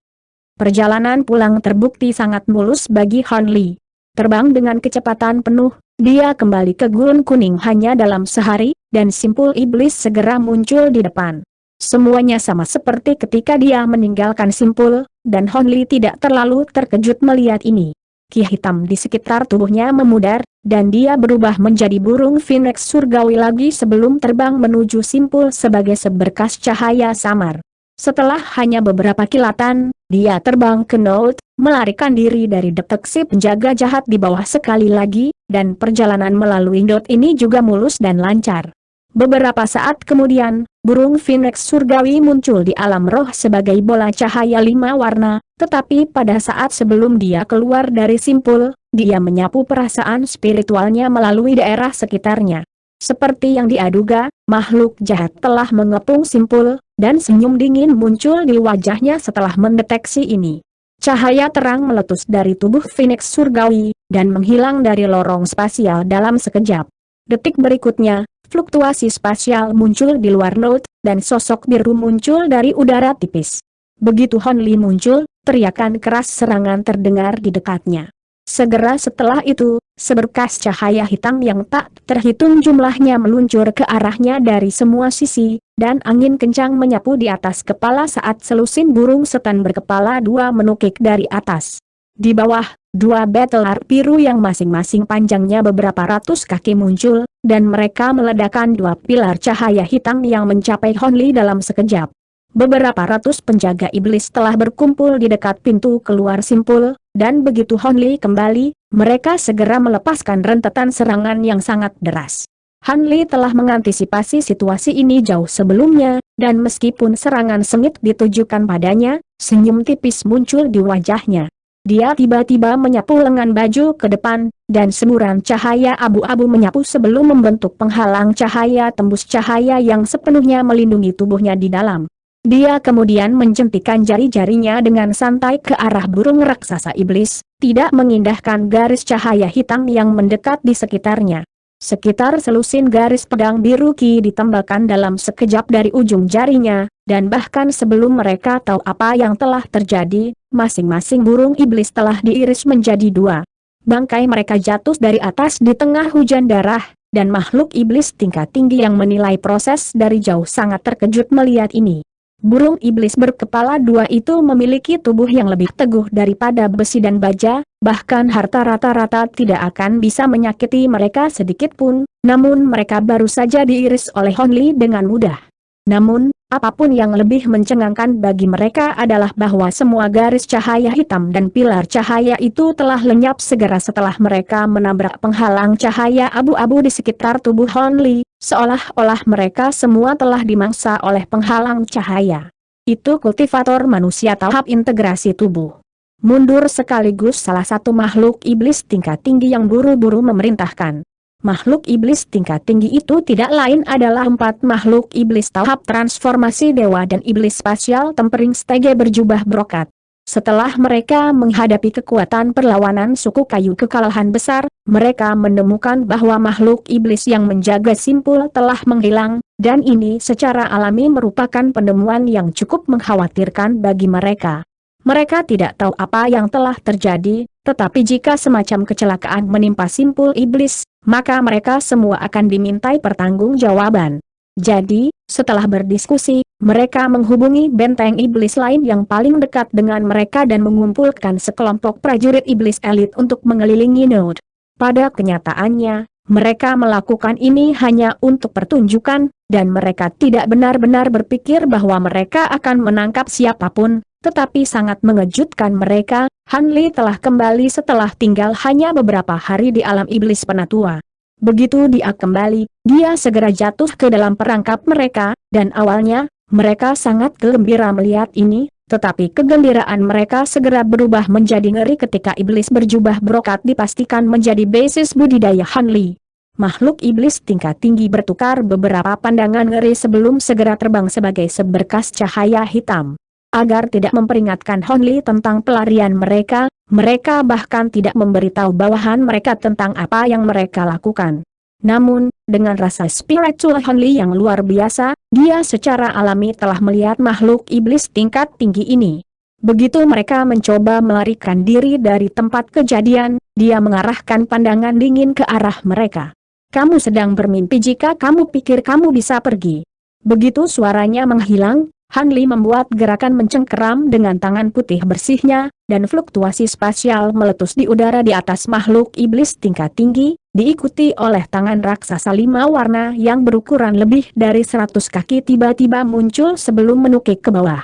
Perjalanan pulang terbukti sangat mulus bagi Han Li. Terbang dengan kecepatan penuh, dia kembali ke Gurun Kuning hanya dalam sehari, dan simpul iblis segera muncul di depan. Semuanya sama seperti ketika dia meninggalkan simpul, dan Han Li tidak terlalu terkejut melihat ini. Ki hitam di sekitar tubuhnya memudar, dan dia berubah menjadi burung phoenix surgawi lagi sebelum terbang menuju simpul sebagai seberkas cahaya samar. Setelah hanya beberapa kilatan, dia terbang ke Note, melarikan diri dari deteksi penjaga jahat di bawah sekali lagi, dan perjalanan melalui Note ini juga mulus dan lancar. Beberapa saat kemudian, burung Phoenix surgawi muncul di alam roh sebagai bola cahaya 5 warna, tetapi pada saat sebelum dia keluar dari simpul, dia menyapu perasaan spiritualnya melalui daerah sekitarnya. Seperti yang dia duga, makhluk jahat telah mengepung simpul, dan senyum dingin muncul di wajahnya setelah mendeteksi ini. Cahaya terang meletus dari tubuh Phoenix surgawi, dan menghilang dari lorong spasial dalam sekejap. Detik berikutnya, fluktuasi spasial muncul di luar Note, dan sosok biru muncul dari udara tipis. Begitu Hon Li muncul, teriakan keras serangan terdengar di dekatnya. Segera setelah itu, seberkas cahaya hitam yang tak terhitung jumlahnya meluncur ke arahnya dari semua sisi, dan angin kencang menyapu di atas kepala saat selusin burung setan berkepala 2 menukik dari atas. Di bawah, 2 battle ark biru yang masing-masing panjangnya beberapa ratus kaki muncul, dan mereka meledakkan 2 pilar cahaya hitam yang mencapai Hon Li dalam sekejap. Beberapa ratus penjaga iblis telah berkumpul di dekat pintu keluar simpul, dan begitu Hon Li kembali, mereka segera melepaskan rentetan serangan yang sangat deras. Hon Li telah mengantisipasi situasi ini jauh sebelumnya, dan meskipun serangan sengit ditujukan padanya, senyum tipis muncul di wajahnya. Dia tiba-tiba menyapu lengan baju ke depan, dan semburan cahaya abu-abu menyapu sebelum membentuk penghalang cahaya tembus cahaya yang sepenuhnya melindungi tubuhnya di dalam. Dia kemudian menjentikan jari-jarinya dengan santai ke arah burung raksasa iblis, tidak mengindahkan garis cahaya hitam yang mendekat di sekitarnya. Sekitar selusin garis pedang biru Ki ditembakkan dalam sekejap dari ujung jarinya, dan bahkan sebelum mereka tahu apa yang telah terjadi, masing-masing burung iblis telah diiris menjadi 2. Bangkai mereka jatuh dari atas di tengah hujan darah, dan makhluk iblis tingkat tinggi yang menilai proses dari jauh sangat terkejut melihat ini. Burung iblis berkepala 2 itu memiliki tubuh yang lebih teguh daripada besi dan baja, bahkan harta rata-rata tidak akan bisa menyakiti mereka sedikit pun, namun mereka baru saja diiris oleh Hon Li dengan mudah. Namun, apapun yang lebih mencengangkan bagi mereka adalah bahwa semua garis cahaya hitam dan pilar cahaya itu telah lenyap segera setelah mereka menabrak penghalang cahaya abu-abu di sekitar tubuh Hon Li, seolah-olah mereka semua telah dimangsa oleh penghalang cahaya. Itu kultivator manusia tahap integrasi tubuh. Mundur sekaligus salah satu makhluk iblis tingkat tinggi yang buru-buru memerintahkan. Makhluk iblis tingkat tinggi itu tidak lain adalah 4 makhluk iblis tahap transformasi dewa dan iblis spasial tempering stage berjubah brokat. Setelah mereka menghadapi kekuatan perlawanan suku kayu kekalahan besar, mereka menemukan bahwa makhluk iblis yang menjaga simpul telah menghilang, dan ini secara alami merupakan penemuan yang cukup mengkhawatirkan bagi mereka. Mereka tidak tahu apa yang telah terjadi, tetapi jika semacam kecelakaan menimpa simpul iblis, maka mereka semua akan dimintai pertanggungjawaban. Jadi, setelah berdiskusi, mereka menghubungi benteng iblis lain yang paling dekat dengan mereka dan mengumpulkan sekelompok prajurit iblis elit untuk mengelilingi Note. Pada kenyataannya, mereka melakukan ini hanya untuk pertunjukan, dan mereka tidak benar-benar berpikir bahwa mereka akan menangkap siapapun. Tetapi sangat mengejutkan mereka, Han Li telah kembali setelah tinggal hanya beberapa hari di alam iblis penatua. Begitu dia kembali, dia segera jatuh ke dalam perangkap mereka, dan awalnya, mereka sangat gembira melihat ini, tetapi kegembiraan mereka segera berubah menjadi ngeri ketika iblis berjubah brokat dipastikan menjadi basis budidaya Han Li. Makhluk iblis tingkat tinggi bertukar beberapa pandangan ngeri sebelum segera terbang sebagai seberkas cahaya hitam. Agar tidak memperingatkan Hon Li tentang pelarian mereka, mereka bahkan tidak memberitahu bawahan mereka tentang apa yang mereka lakukan. Namun, dengan rasa spiritual Hon Li yang luar biasa, dia secara alami telah melihat makhluk iblis tingkat tinggi ini. Begitu mereka mencoba melarikan diri dari tempat kejadian, dia mengarahkan pandangan dingin ke arah mereka. "Kamu sedang bermimpi jika kamu pikir kamu bisa pergi." Begitu suaranya menghilang, Han Li membuat gerakan mencengkeram dengan tangan putih bersihnya, dan fluktuasi spasial meletus di udara di atas makhluk iblis tingkat tinggi, diikuti oleh tangan raksasa 5 warna yang berukuran lebih dari 100 kaki tiba-tiba muncul sebelum menukik ke bawah.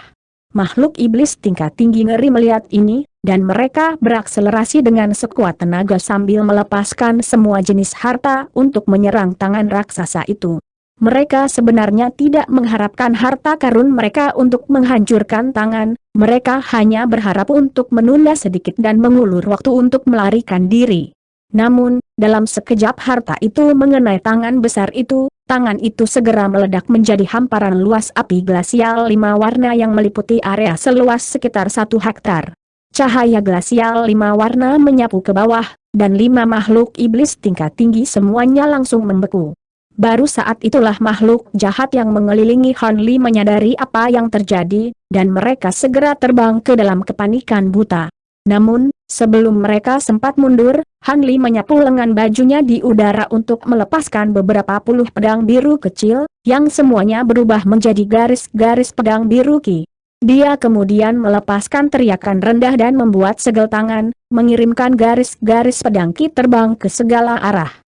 Makhluk iblis tingkat tinggi ngeri melihat ini, dan mereka berakselerasi dengan sekuat tenaga sambil melepaskan semua jenis harta untuk menyerang tangan raksasa itu. Mereka sebenarnya tidak mengharapkan harta karun mereka untuk menghancurkan tangan, mereka hanya berharap untuk menunda sedikit dan mengulur waktu untuk melarikan diri. Namun, dalam sekejap harta itu mengenai tangan besar itu, tangan itu segera meledak menjadi hamparan luas api glasial 5 warna yang meliputi area seluas sekitar 1 hektar. Cahaya glasial 5 warna menyapu ke bawah, dan 5 makhluk iblis tingkat tinggi semuanya langsung membeku. Baru saat itulah makhluk jahat yang mengelilingi Han Li menyadari apa yang terjadi, dan mereka segera terbang ke dalam kepanikan buta. Namun, sebelum mereka sempat mundur, Han Li menyapu lengan bajunya di udara untuk melepaskan beberapa puluh pedang biru kecil, yang semuanya berubah menjadi garis-garis pedang biru Ki. Dia kemudian melepaskan teriakan rendah dan membuat segel tangan, mengirimkan garis-garis pedang Ki terbang ke segala arah.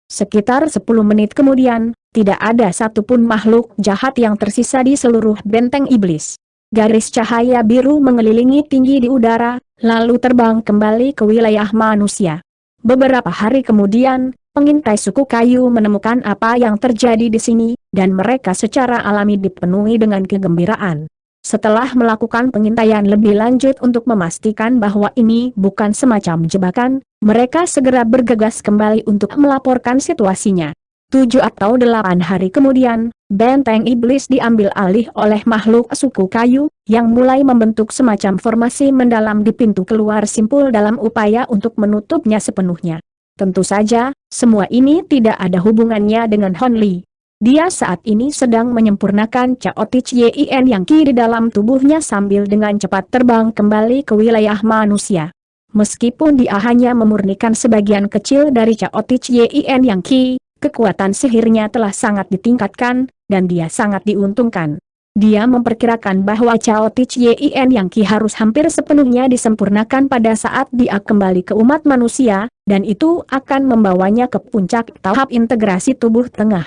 Sekitar 10 menit kemudian, tidak ada satupun makhluk jahat yang tersisa di seluruh benteng iblis. Garis cahaya biru mengelilingi tinggi di udara, lalu terbang kembali ke wilayah manusia. Beberapa hari kemudian, pengintai suku kayu menemukan apa yang terjadi di sini, dan mereka secara alami dipenuhi dengan kegembiraan. Setelah melakukan pengintaian lebih lanjut untuk memastikan bahwa ini bukan semacam jebakan, mereka segera bergegas kembali untuk melaporkan situasinya. 7 atau 8 hari kemudian, benteng iblis diambil alih oleh makhluk suku kayu, yang mulai membentuk semacam formasi mendalam di pintu keluar simpul dalam upaya untuk menutupnya sepenuhnya. Tentu saja, semua ini tidak ada hubungannya dengan Han Li. Dia saat ini sedang menyempurnakan Chaotich Yin yang Ki di dalam tubuhnya sambil dengan cepat terbang kembali ke wilayah manusia. Meskipun dia hanya memurnikan sebagian kecil dari Chaotich Yin yang Ki, kekuatan sihirnya telah sangat ditingkatkan, dan dia sangat diuntungkan. Dia memperkirakan bahwa Chaotich Yin yang Ki harus hampir sepenuhnya disempurnakan pada saat dia kembali ke umat manusia, dan itu akan membawanya ke puncak tahap integrasi tubuh tengah.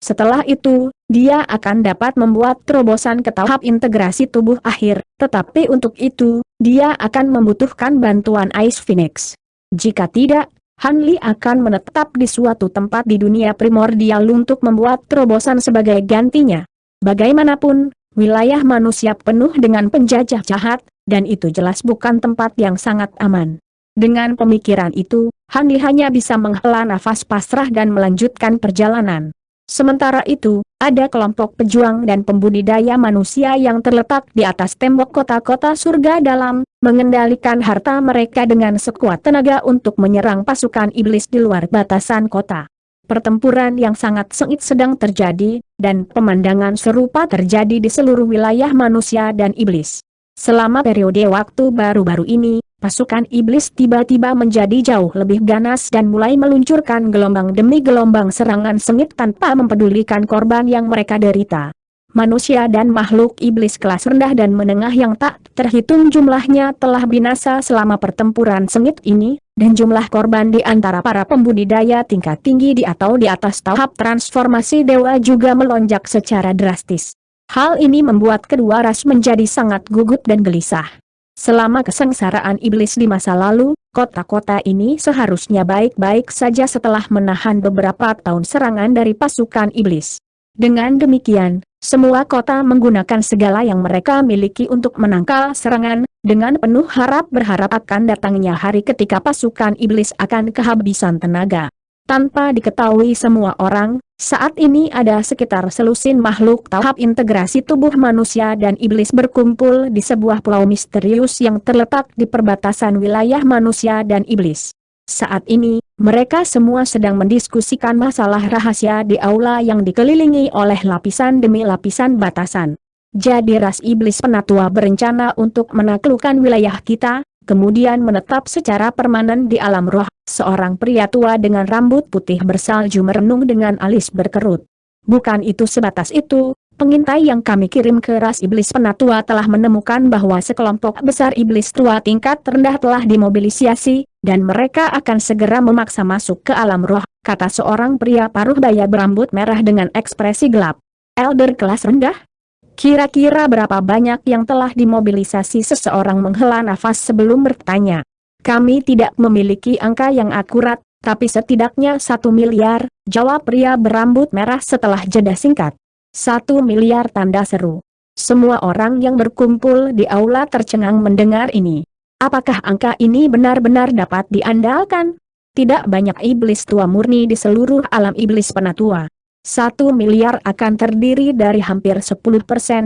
Setelah itu, dia akan dapat membuat terobosan ke tahap integrasi tubuh akhir, tetapi untuk itu, dia akan membutuhkan bantuan Ice Phoenix. Jika tidak, Han Li akan menetap di suatu tempat di dunia primordial untuk membuat terobosan sebagai gantinya. Bagaimanapun, wilayah manusia penuh dengan penjajah jahat, dan itu jelas bukan tempat yang sangat aman. Dengan pemikiran itu, Han Li hanya bisa menghela nafas pasrah dan melanjutkan perjalanan. Sementara itu, ada kelompok pejuang dan pembudidaya manusia yang terletak di atas tembok kota-kota surga dalam, mengendalikan harta mereka dengan sekuat tenaga untuk menyerang pasukan iblis di luar batasan kota. Pertempuran yang sangat sengit sedang terjadi, dan pemandangan serupa terjadi di seluruh wilayah manusia dan iblis. Selama periode waktu baru-baru ini, pasukan iblis tiba-tiba menjadi jauh lebih ganas dan mulai meluncurkan gelombang demi gelombang serangan sengit tanpa mempedulikan korban yang mereka derita. Manusia dan makhluk iblis kelas rendah dan menengah yang tak terhitung jumlahnya telah binasa selama pertempuran sengit ini, dan jumlah korban di antara para pembudidaya tingkat tinggi di atau di atas tahap transformasi dewa juga melonjak secara drastis. Hal ini membuat kedua ras menjadi sangat gugup dan gelisah. Selama kesengsaraan iblis di masa lalu, kota-kota ini seharusnya baik-baik saja setelah menahan beberapa tahun serangan dari pasukan iblis. Dengan demikian, semua kota menggunakan segala yang mereka miliki untuk menangkal serangan, dengan penuh berharap akan datangnya hari ketika pasukan iblis akan kehabisan tenaga. Tanpa diketahui semua orang, saat ini ada sekitar selusin makhluk tahap integrasi tubuh manusia dan iblis berkumpul di sebuah pulau misterius yang terletak di perbatasan wilayah manusia dan iblis. Saat ini, mereka semua sedang mendiskusikan masalah rahasia di aula yang dikelilingi oleh lapisan demi lapisan batasan. Jadi ras iblis penatua berencana untuk menaklukkan wilayah kita, kemudian menetap secara permanen di alam roh. Seorang pria tua dengan rambut putih bersalju merenung dengan alis berkerut. Bukan itu sebatas itu, Pengintai yang kami kirim ke ras iblis penatua telah menemukan bahwa sekelompok besar iblis tua tingkat rendah telah dimobilisasi, dan mereka akan segera memaksa masuk ke alam roh, kata seorang pria paruh baya berambut merah dengan ekspresi gelap. Elder kelas rendah? Kira-kira berapa banyak yang telah dimobilisasi? Seseorang menghela nafas sebelum bertanya. Kami tidak memiliki angka yang akurat, tapi setidaknya 1 miliar, jawab pria berambut merah setelah jeda singkat. 1 miliar, tanda seru. Semua orang yang berkumpul di aula tercengang mendengar ini. Apakah angka ini benar-benar dapat diandalkan? Tidak banyak iblis tua murni di seluruh alam iblis penatua. 1 miliar akan terdiri dari hampir 10%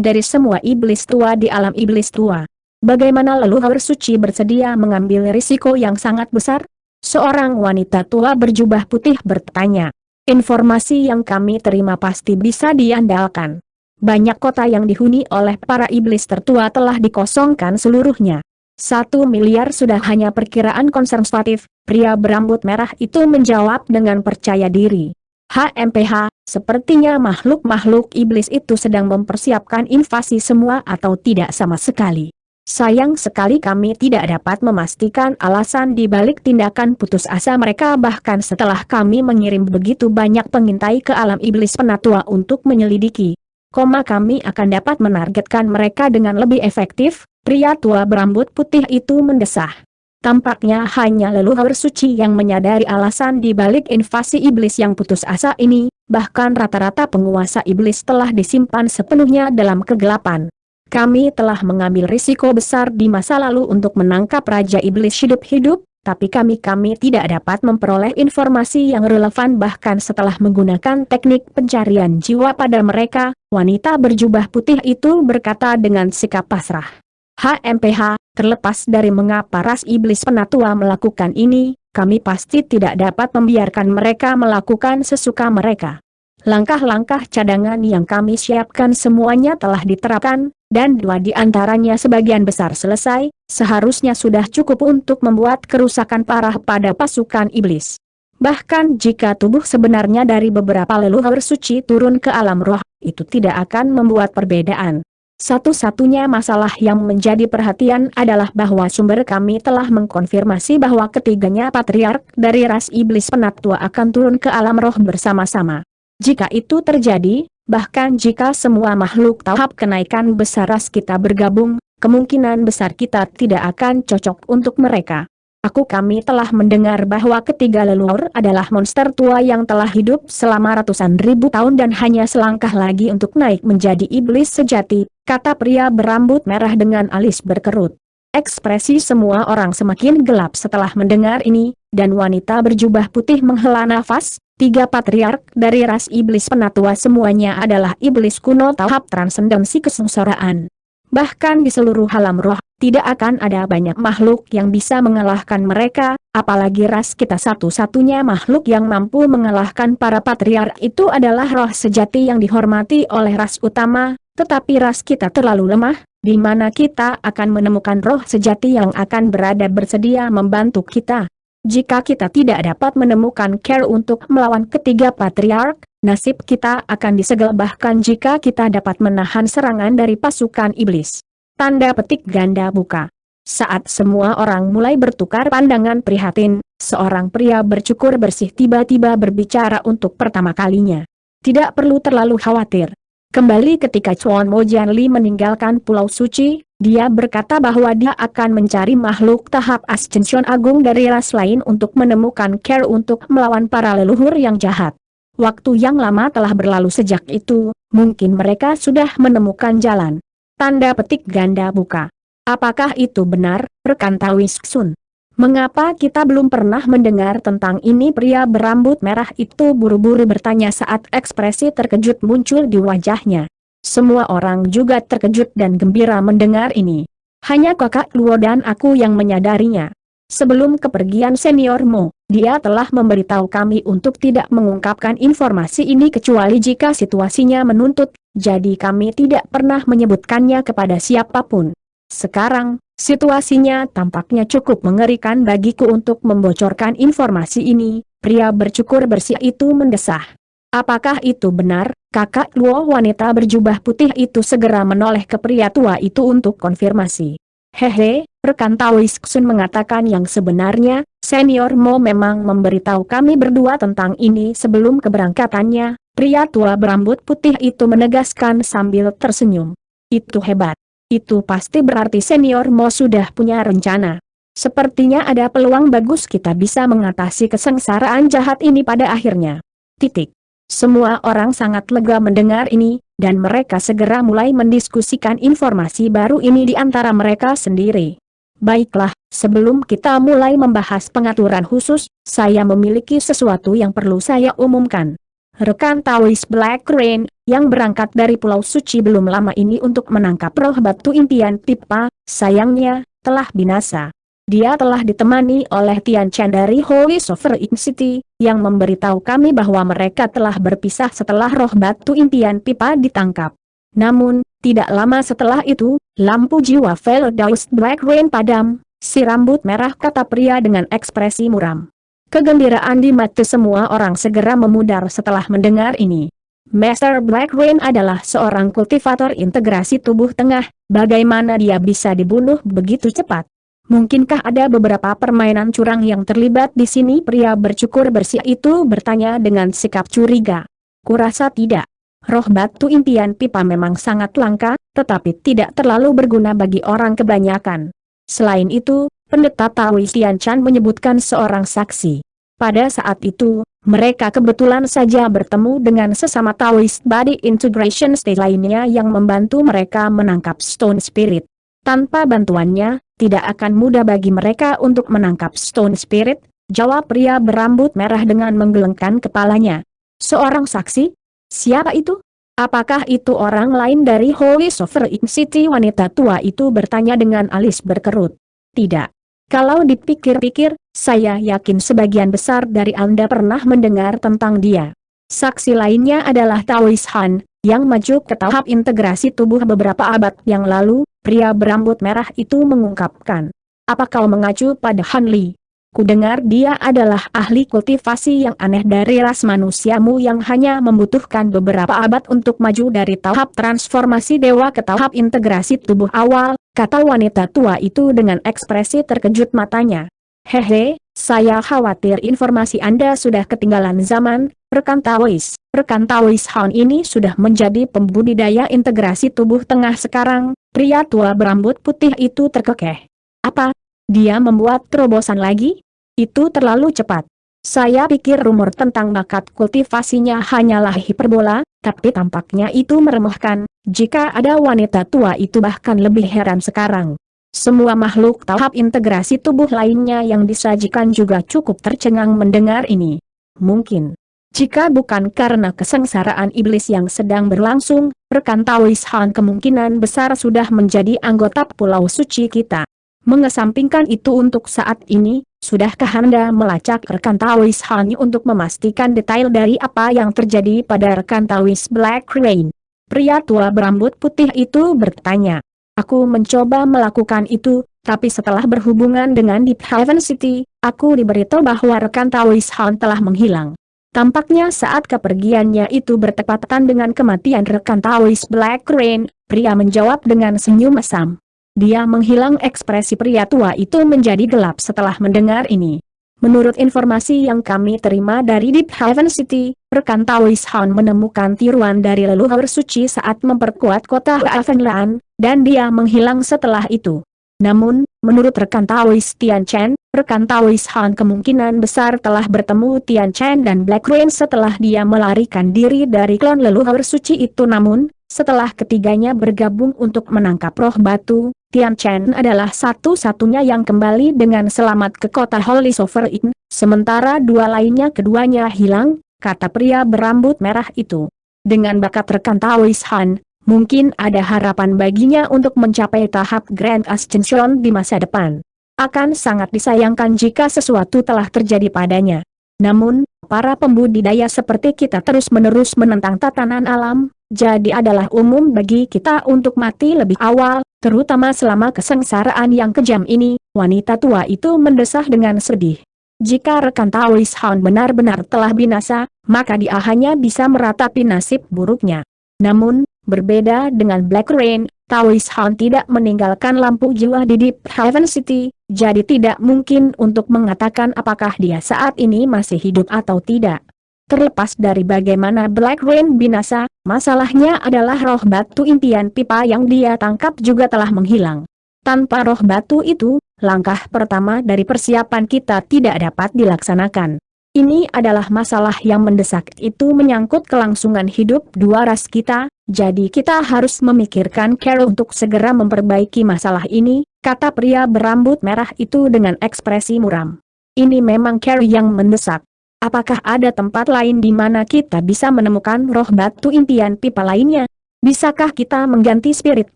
dari semua iblis tua di alam iblis tua. Bagaimana leluhur suci bersedia mengambil risiko yang sangat besar? Seorang wanita tua berjubah putih bertanya. Informasi yang kami terima pasti bisa diandalkan. Banyak kota yang dihuni oleh para iblis tertua telah dikosongkan seluruhnya. 1 miliar sudah hanya perkiraan konservatif, pria berambut merah itu menjawab dengan percaya diri. HMPH, sepertinya makhluk-makhluk iblis itu sedang mempersiapkan invasi semua atau tidak sama sekali. Sayang sekali kami tidak dapat memastikan alasan di balik tindakan putus asa mereka, bahkan setelah kami mengirim begitu banyak pengintai ke alam iblis penatua untuk menyelidiki. Kami akan dapat menargetkan mereka dengan lebih efektif, pria tua berambut putih itu mendesah. Tampaknya hanya leluhur suci yang menyadari alasan di balik invasi iblis yang putus asa ini, bahkan rata-rata penguasa iblis telah disimpan sepenuhnya dalam kegelapan. Kami telah mengambil risiko besar di masa lalu untuk menangkap Raja Iblis hidup-hidup, tapi kami tidak dapat memperoleh informasi yang relevan bahkan setelah menggunakan teknik pencarian jiwa pada mereka, wanita berjubah putih itu berkata dengan sikap pasrah. HMPH, terlepas dari mengapa ras iblis penatua melakukan ini, kami pasti tidak dapat membiarkan mereka melakukan sesuka mereka. Langkah-langkah cadangan yang kami siapkan semuanya telah diterapkan, dan 2 di antaranya sebagian besar selesai, seharusnya sudah cukup untuk membuat kerusakan parah pada pasukan iblis. Bahkan jika tubuh sebenarnya dari beberapa leluhur suci turun ke alam roh, itu tidak akan membuat perbedaan. Satu-satunya masalah yang menjadi perhatian adalah bahwa sumber kami telah mengkonfirmasi bahwa ketiganya patriark dari ras iblis penatua akan turun ke alam roh bersama-sama. Jika itu terjadi, bahkan jika semua makhluk tahap kenaikan besar ras kita bergabung, kemungkinan besar kita tidak akan cocok untuk mereka. Kami telah mendengar bahwa ketiga leluhur adalah monster tua yang telah hidup selama ratusan ribu tahun dan hanya selangkah lagi untuk naik menjadi iblis sejati, kata pria berambut merah dengan alis berkerut. Ekspresi semua orang semakin gelap setelah mendengar ini, dan wanita berjubah putih menghela nafas. 3 patriark dari ras iblis penatua semuanya adalah iblis kuno tahap transendensi kesengsaraan. Bahkan di seluruh alam roh, tidak akan ada banyak makhluk yang bisa mengalahkan mereka, apalagi ras kita satu-satunya makhluk yang mampu mengalahkan para patriark itu adalah roh sejati yang dihormati oleh ras utama, tetapi ras kita terlalu lemah, di mana kita akan menemukan roh sejati yang akan berada bersedia membantu kita. Jika kita tidak dapat menemukan care untuk melawan ketiga patriark, nasib kita akan disegel bahkan jika kita dapat menahan serangan dari pasukan iblis. Tanda petik ganda buka. Saat semua orang mulai bertukar pandangan prihatin, seorang pria bercukur bersih tiba-tiba berbicara untuk pertama kalinya. Tidak perlu terlalu khawatir. Kembali ketika Chuan Mo Jianli meninggalkan Pulau Suci, dia berkata bahwa dia akan mencari makhluk tahap ascension agung dari ras lain untuk menemukan care untuk melawan para leluhur yang jahat. Waktu yang lama telah berlalu sejak itu, mungkin mereka sudah menemukan jalan. Tanda petik ganda buka. Apakah itu benar, rekan Taoist Sun? Mengapa kita belum pernah mendengar tentang ini? Pria berambut merah itu buru-buru bertanya saat ekspresi terkejut muncul di wajahnya. Semua orang juga terkejut dan gembira mendengar ini. Hanya kakak Luo dan aku yang menyadarinya. Sebelum kepergian senior Mo, dia telah memberitahu kami untuk tidak mengungkapkan informasi ini kecuali jika situasinya menuntut, jadi kami tidak pernah menyebutkannya kepada siapapun. Sekarang, situasinya tampaknya cukup mengerikan bagiku untuk membocorkan informasi ini, pria bercukur bersih itu mendesah. Apakah itu benar, kakak Luo? Wanita berjubah putih itu segera menoleh ke pria tua itu untuk konfirmasi. Hehe, rekan Taois Xun mengatakan yang sebenarnya, Senior Mo memang memberitahu kami berdua tentang ini sebelum keberangkatannya. Pria tua berambut putih itu menegaskan sambil tersenyum. Itu hebat. Itu pasti berarti Senior Mo sudah punya rencana. Sepertinya ada peluang bagus kita bisa mengatasi kesengsaraan jahat ini pada akhirnya. Titik. Semua orang sangat lega mendengar ini, dan mereka segera mulai mendiskusikan informasi baru ini di antara mereka sendiri. Baiklah, sebelum kita mulai membahas pengaturan khusus, saya memiliki sesuatu yang perlu saya umumkan. Rekan Taois Black Rain, yang berangkat dari Pulau Suci belum lama ini untuk menangkap roh batu impian Pipa, sayangnya, telah binasa. Dia telah ditemani oleh Tian Chen dari Holy Sovereign City, yang memberitahu kami bahwa mereka telah berpisah setelah roh batu impian Pipa ditangkap. Namun, tidak lama setelah itu, lampu jiwa Veldaus Black Rain padam, si rambut merah, kata pria dengan ekspresi muram. Kegembiraan di mata semua orang segera memudar setelah mendengar ini. Master Black Rain adalah seorang kultivator integrasi tubuh tengah, bagaimana dia bisa dibunuh begitu cepat? Mungkinkah ada beberapa permainan curang yang terlibat di sini? Pria bercukur bersih itu bertanya dengan sikap curiga. Kurasa tidak. Roh batu impian Pipa memang sangat langka, tetapi tidak terlalu berguna bagi orang kebanyakan. Selain itu, Pendeta Taois Tian Chan menyebutkan seorang saksi. Pada saat itu, mereka kebetulan saja bertemu dengan sesama Taois Body Integration State lainnya yang membantu mereka menangkap Stone Spirit. Tanpa bantuannya, tidak akan mudah bagi mereka untuk menangkap Stone Spirit, jawab pria berambut merah dengan menggelengkan kepalanya. Seorang saksi? Siapa itu? Apakah itu orang lain dari Holy Sovereign City? Wanita tua itu bertanya dengan alis berkerut. Tidak. Kalau dipikir-pikir, saya yakin sebagian besar dari Anda pernah mendengar tentang dia. Saksi lainnya adalah Taois Han, yang maju ke tahap integrasi tubuh beberapa abad yang lalu. Pria berambut merah itu mengungkapkan. Apa kau mengacu pada Han Li? Kudengar dia adalah ahli kultivasi yang aneh dari ras manusiamu yang hanya membutuhkan beberapa abad untuk maju dari tahap transformasi dewa ke tahap integrasi tubuh awal, kata wanita tua itu dengan ekspresi terkejut matanya. Hehe, saya khawatir informasi Anda sudah ketinggalan zaman, rekan Taois. Rekan Taois Han ini sudah menjadi pembudidaya integrasi tubuh tengah sekarang. Pria tua berambut putih itu terkekeh. Apa? Dia membuat terobosan lagi? Itu terlalu cepat. Saya pikir rumor tentang bakat kultivasinya hanyalah hiperbola, tapi tampaknya itu meremehkan. Jika ada wanita tua itu bahkan lebih heran sekarang. Semua makhluk tahap integrasi tubuh lainnya yang disajikan juga cukup tercengang mendengar ini. Mungkin. Jika bukan karena kesengsaraan iblis yang sedang berlangsung, rekan Taois Han kemungkinan besar sudah menjadi anggota Pulau Suci kita. Mengesampingkan itu untuk saat ini, sudahkah Anda melacak rekan Taois Han untuk memastikan detail dari apa yang terjadi pada rekan Taois Black Rain? Pria tua berambut putih itu bertanya. Aku mencoba melakukan itu, tapi setelah berhubungan dengan Deep Heaven City, aku diberitahu bahwa rekan Taois Han telah menghilang. Tampaknya saat kepergiannya itu bertepatan dengan kematian rekan Taois Black Rain, pria menjawab dengan senyum mesam. Dia menghilang. Ekspresi pria tua itu menjadi gelap setelah mendengar ini. Menurut informasi yang kami terima dari Deep Heaven City, rekan Taois Han menemukan tiruan dari leluhur suci saat memperkuat kota Havenlaan, dan dia menghilang setelah itu. Namun, menurut rekan Taois Tian Chen, rekan Taois Han kemungkinan besar telah bertemu Tian Chen dan Black Rain setelah dia melarikan diri dari klon leluhur suci itu. Namun, setelah ketiganya bergabung untuk menangkap roh batu, Tian Chen adalah satu-satunya yang kembali dengan selamat ke kota Holy Sovereign, sementara dua lainnya keduanya hilang, kata pria berambut merah itu. Dengan bakat rekan Taois Han, mungkin ada harapan baginya untuk mencapai tahap Grand Ascension di masa depan. Akan sangat disayangkan jika sesuatu telah terjadi padanya. Namun, para pembudidaya seperti kita terus-menerus menentang tatanan alam, jadi adalah umum bagi kita untuk mati lebih awal, terutama selama kesengsaraan yang kejam ini. Wanita tua itu mendesah dengan sedih. Jika rekan Taoist Hound benar-benar telah binasa, maka dia hanya bisa meratapi nasib buruknya. Namun, berbeda dengan Black Rain, Taoist Hound tidak meninggalkan lampu jiwa di Deep Haven City, jadi tidak mungkin untuk mengatakan apakah dia saat ini masih hidup atau tidak. Terlepas dari bagaimana Black Rain binasa, masalahnya adalah roh batu impian pipa yang dia tangkap juga telah menghilang. Tanpa roh batu itu, langkah pertama dari persiapan kita tidak dapat dilaksanakan. Ini adalah masalah yang mendesak, itu menyangkut kelangsungan hidup dua ras kita, jadi kita harus memikirkan cara untuk segera memperbaiki masalah ini, kata pria berambut merah itu dengan ekspresi muram. Ini memang cara yang mendesak. Apakah ada tempat lain di mana kita bisa menemukan roh batu impian pipa lainnya? Bisakah kita mengganti Spirit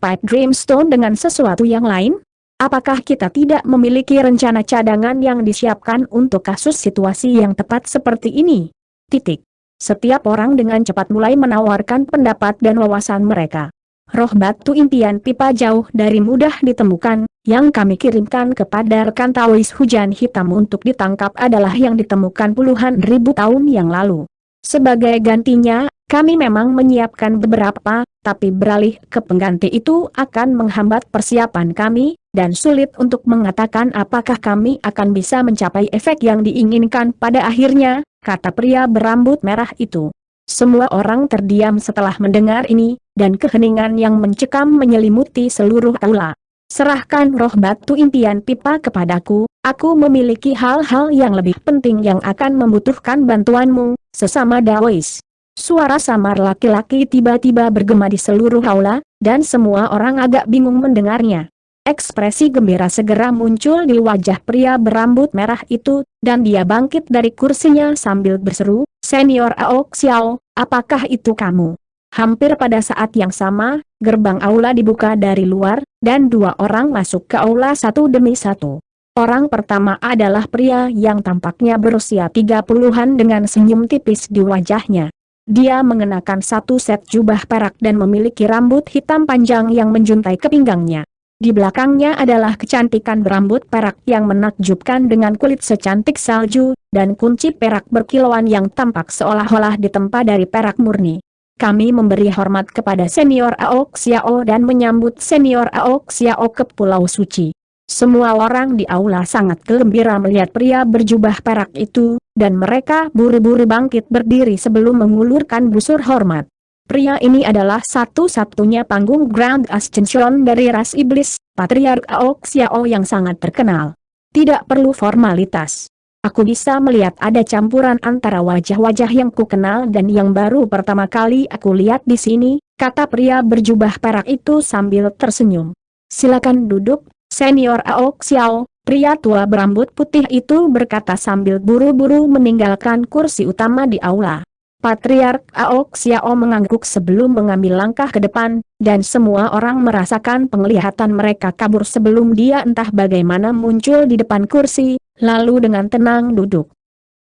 Pipe Dreamstone dengan sesuatu yang lain? Apakah kita tidak memiliki rencana cadangan yang disiapkan untuk kasus situasi yang tepat seperti ini? Setiap orang dengan cepat mulai menawarkan pendapat dan wawasan mereka. Roh batu impian pipa jauh dari mudah ditemukan, yang kami kirimkan kepada rekan Taoist hujan hitam untuk ditangkap adalah yang ditemukan puluhan ribu tahun yang lalu. Sebagai gantinya, kami memang menyiapkan beberapa, tapi beralih ke pengganti itu akan menghambat persiapan kami, dan sulit untuk mengatakan apakah kami akan bisa mencapai efek yang diinginkan pada akhirnya, kata pria berambut merah itu. Semua orang terdiam setelah mendengar ini, dan keheningan yang mencekam menyelimuti seluruh aula. Serahkan roh batu impian pipa kepadaku, aku memiliki hal-hal yang lebih penting yang akan membutuhkan bantuanmu, sesama Daois. Suara samar laki-laki tiba-tiba bergema di seluruh aula, dan semua orang agak bingung mendengarnya. Ekspresi gembira segera muncul di wajah pria berambut merah itu, dan dia bangkit dari kursinya sambil berseru, "Senior Ao Xiao, apakah itu kamu?" Hampir pada saat yang sama, gerbang aula dibuka dari luar, dan dua orang masuk ke aula satu demi satu. Orang pertama adalah pria yang tampaknya berusia 30-an dengan senyum tipis di wajahnya. Dia mengenakan satu set jubah perak dan memiliki rambut hitam panjang yang menjuntai ke pinggangnya. Di belakangnya adalah kecantikan berambut perak yang menakjubkan dengan kulit secantik salju, dan kunci perak berkilauan yang tampak seolah-olah ditempa dari perak murni. Kami memberi hormat kepada Senior Ao Xiao dan menyambut Senior Ao Xiao ke Pulau Suci. Semua orang di aula sangat gembira melihat pria berjubah perak itu, dan mereka buru-buru bangkit berdiri sebelum mengulurkan busur hormat. Pria ini adalah satu-satunya panggung Grand Ascension dari ras iblis, Patriark Ao Xiao yang sangat terkenal. Tidak perlu formalitas. Aku bisa melihat ada campuran antara wajah-wajah yang kukenal dan yang baru pertama kali aku lihat di sini, kata pria berjubah perak itu sambil tersenyum. Silakan duduk, Senior Ao Xiao, pria tua berambut putih itu berkata sambil buru-buru meninggalkan kursi utama di aula. Patriark Ao Xiao mengangguk sebelum mengambil langkah ke depan, dan semua orang merasakan penglihatan mereka kabur sebelum dia entah bagaimana muncul di depan kursi, lalu dengan tenang duduk.